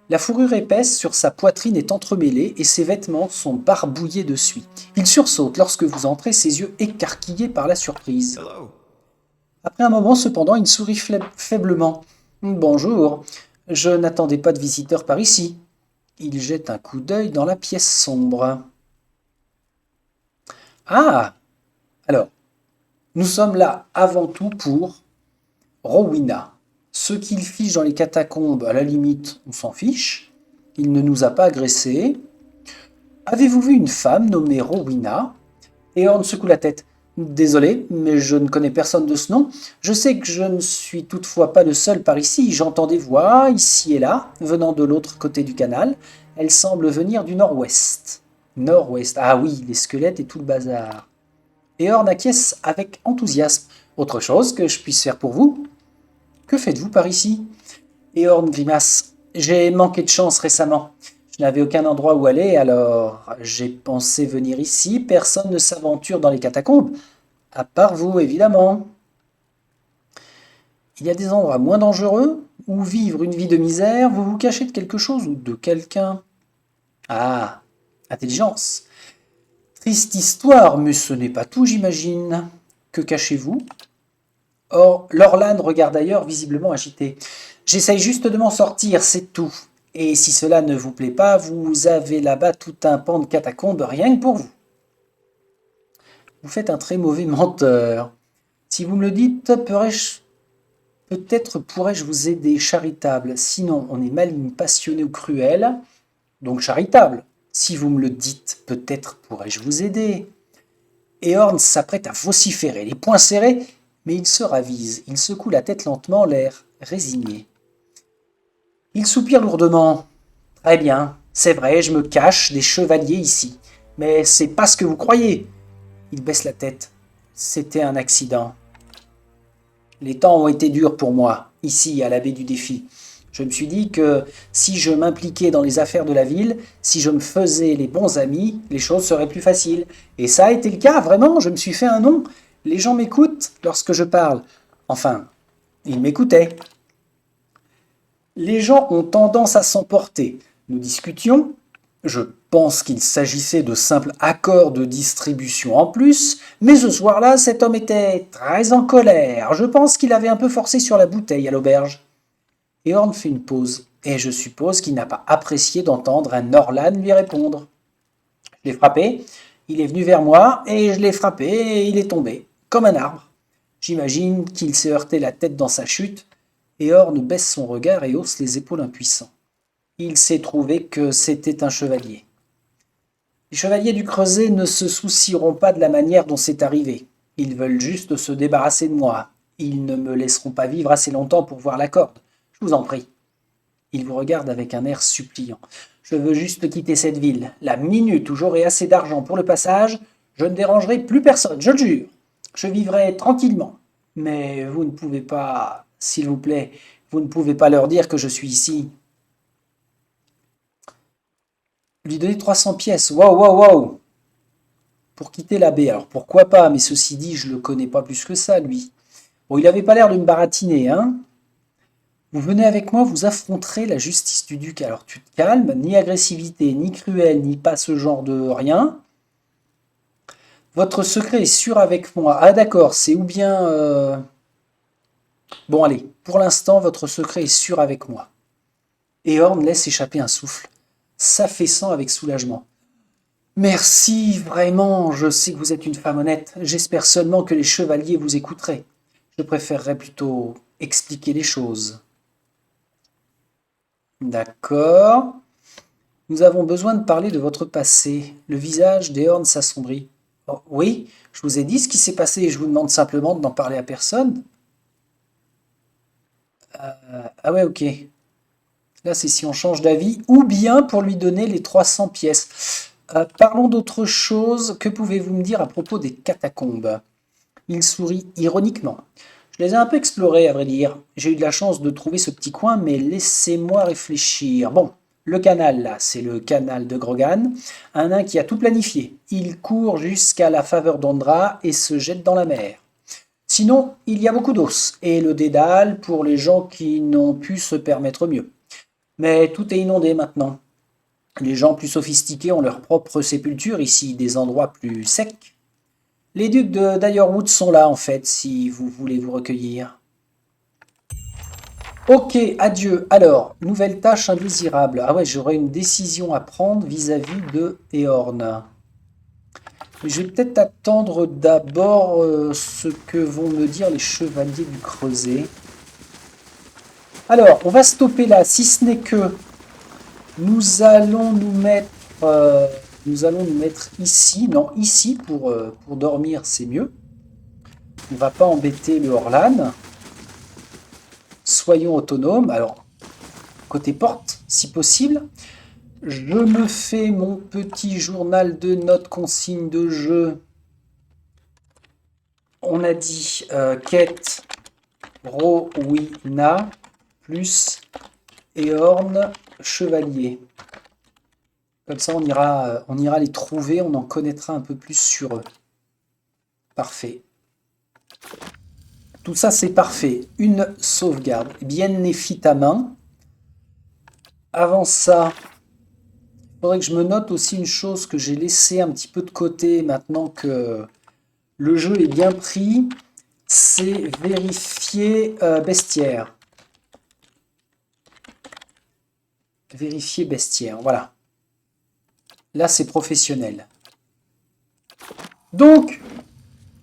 La fourrure épaisse sur sa poitrine est entremêlée et ses vêtements sont barbouillés de suie. Il sursaute lorsque vous entrez, ses yeux écarquillés par la surprise. Hello. Après un moment, cependant, il sourit faiblement. Bonjour, je n'attendais pas de visiteur par ici. Il jette un coup d'œil dans la pièce sombre. Ah, alors, nous sommes là avant tout pour Rowena. Ce qu'il fiche dans les catacombes, à la limite, on s'en fiche. Il ne nous a pas agressés. Avez-vous vu une femme nommée Rowena? Eorn secoue la tête. Désolé, mais je ne connais personne de ce nom. Je sais que je ne suis toutefois pas le seul par ici. J'entends des voix, ici et là, venant de l'autre côté du canal. Elles semblent venir du nord-ouest. Nord-ouest, ah oui, les squelettes et tout le bazar. Eorn acquiesce avec enthousiasme. Autre chose que je puisse faire pour vous? Que faites-vous par ici? Eorn grimace. J'ai manqué de chance récemment. Je n'avais aucun endroit où aller, alors j'ai pensé venir ici. Personne ne s'aventure dans les catacombes. À part vous, évidemment. Il y a des endroits moins dangereux où vivre une vie de misère, vous vous cachez de quelque chose ou de quelqu'un. Ah, intelligence. Triste histoire, mais ce n'est pas tout, j'imagine. Que cachez-vous? Or, Lorlan regarde ailleurs, visiblement agité. J'essaye juste de m'en sortir, c'est tout. Et si cela ne vous plaît pas, vous avez là-bas tout un pan de catacombes rien que pour vous. Vous faites un très mauvais menteur. Si vous me le dites, peut-être pourrais-je vous aider, charitable. Sinon, on est maligne, passionné ou cruel. Donc charitable. Si vous me le dites, peut-être pourrais-je vous aider. Eorn s'apprête à vociférer, les poings serrés, mais il se ravise. Il secoue la tête lentement, l'air résigné. Il soupire lourdement. Très bien, c'est vrai, je me cache des chevaliers ici. Mais c'est pas ce que vous croyez. Il baisse la tête. C'était un accident. Les temps ont été durs pour moi, ici, à la baie du Défi. Je me suis dit que si je m'impliquais dans les affaires de la ville, si je me faisais les bons amis, les choses seraient plus faciles. Et ça a été le cas, vraiment, je me suis fait un nom. Les gens m'écoutent lorsque je parle. Enfin, ils m'écoutaient. Les gens ont tendance à s'emporter. Nous discutions. Je pense qu'il s'agissait de simples accords de distribution en plus, mais ce soir-là, cet homme était très en colère. Je pense qu'il avait un peu forcé sur la bouteille à l'auberge. Eorn fait une pause, et je suppose qu'il n'a pas apprécié d'entendre un Orlan lui répondre. Je l'ai frappé, il est venu vers moi, et je l'ai frappé, et il est tombé, comme un arbre. J'imagine qu'il s'est heurté la tête dans sa chute. Eorn baisse son regard et hausse les épaules impuissant. Il s'est trouvé que c'était un chevalier. Les chevaliers du Creuset ne se soucieront pas de la manière dont c'est arrivé. Ils veulent juste se débarrasser de moi. Ils ne me laisseront pas vivre assez longtemps pour voir la corde. Je vous en prie. Il vous regarde avec un air suppliant. Je veux juste quitter cette ville. La minute où j'aurai assez d'argent pour le passage, je ne dérangerai plus personne, je le jure. Je vivrai tranquillement. Mais vous ne pouvez pas, s'il vous plaît, vous ne pouvez pas leur dire que je suis ici. Lui donner 300 pièces. Waouh, waouh, waouh. Pour quitter la baie. Alors pourquoi pas, mais ceci dit, je le connais pas plus que ça, lui. Bon, il avait pas l'air de me baratiner, hein. Vous venez avec moi, vous affronterez la justice du duc. Alors tu te calmes, ni agressivité, ni cruel, ni pas ce genre de rien. Votre secret est sûr avec moi. Ah d'accord, c'est ou bien... Bon allez, pour l'instant, votre secret est sûr avec moi. Eorn laisse échapper un souffle, s'affaissant avec soulagement. Merci, vraiment, je sais que vous êtes une femme honnête. J'espère seulement que les chevaliers vous écouteraient. Je préférerais plutôt expliquer les choses. D'accord. Nous avons besoin de parler de votre passé. Le visage d'Eorn s'assombrit. Oh, oui, je vous ai dit ce qui s'est passé et je vous demande simplement de n'en parler à personne. Ah ouais, ok. Là, c'est si on change d'avis ou bien pour lui donner les 300 pièces. Parlons d'autre chose. Que pouvez-vous me dire à propos des catacombes? Il sourit ironiquement. Je les ai un peu explorées, à vrai dire. J'ai eu de la chance de trouver ce petit coin, mais laissez-moi réfléchir. Bon, le canal, là, c'est le canal de Grogan. Un nain qui a tout planifié. Il court jusqu'à la faveur d'Andra et se jette dans la mer. Sinon, il y a beaucoup d'os et le dédale pour les gens qui n'ont pu se permettre mieux. Mais tout est inondé maintenant. Les gens plus sophistiqués ont leur propre sépulture ici, des endroits plus secs. Les ducs de Dyerwood sont là en fait, si vous voulez vous recueillir. Ok, adieu. Alors, nouvelle tâche indésirable. Ah ouais, j'aurais une décision à prendre vis-à-vis de Eorn. Mais je vais peut-être attendre d'abord ce que vont me dire les chevaliers du Creuset. Alors, on va stopper là, si ce n'est que nous allons nous mettre, ici. Non, ici pour dormir, c'est mieux. On ne va pas embêter le Orlan. Soyons autonomes. Alors, côté porte, si possible. Je me fais mon petit journal de notes, consignes de jeu. On a dit quête Rowena plus Eorn chevalier. Comme ça, on ira les trouver, on en connaîtra un peu plus sur eux. Parfait. Tout ça, c'est parfait. Une sauvegarde. Bien effie ta main. Avant ça, il faudrait que je me note aussi une chose que j'ai laissé un petit peu de côté maintenant que le jeu est bien pris. C'est vérifier bestiaire. Vérifier bestiaire, voilà. Là, c'est professionnel. Donc,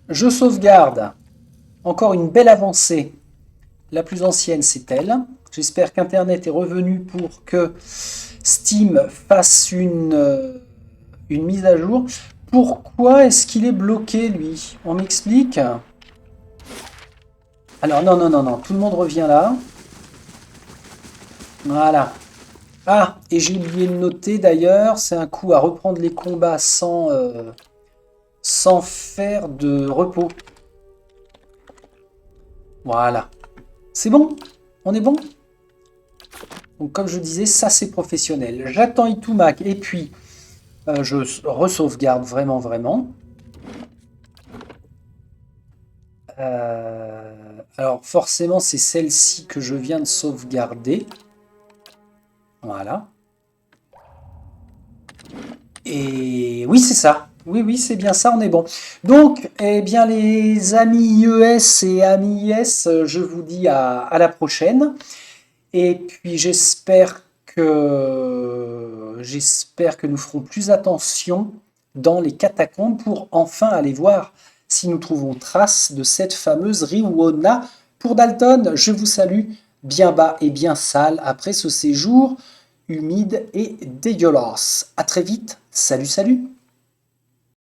je sauvegarde. Encore une belle avancée. La plus ancienne, c'est elle. J'espère qu'Internet est revenu pour que Steam fasse une mise à jour. Pourquoi est-ce qu'il est bloqué, lui? On m'explique? Alors, non, non, non, non. Tout le monde revient là. Voilà. Ah, et j'ai oublié de noter d'ailleurs, c'est un coup à reprendre les combats sans faire de repos. Voilà. C'est bon? On est bon? Donc comme je disais, ça c'est professionnel. J'attends Itumak et puis je re-sauvegarde vraiment, vraiment. Alors forcément, c'est celle-ci que je viens de sauvegarder. Voilà. Et oui, c'est ça. Oui, oui, c'est bien ça, on est bon. Donc, eh bien, les amis IES et amis IS, je vous dis à la prochaine. Et puis, j'espère que nous ferons plus attention dans les catacombes pour enfin aller voir si nous trouvons trace de cette fameuse Riwona. Pour Dalton, je vous salue bien bas et bien sale après ce séjour humide et dégueulasse. À très vite. Salut, salut.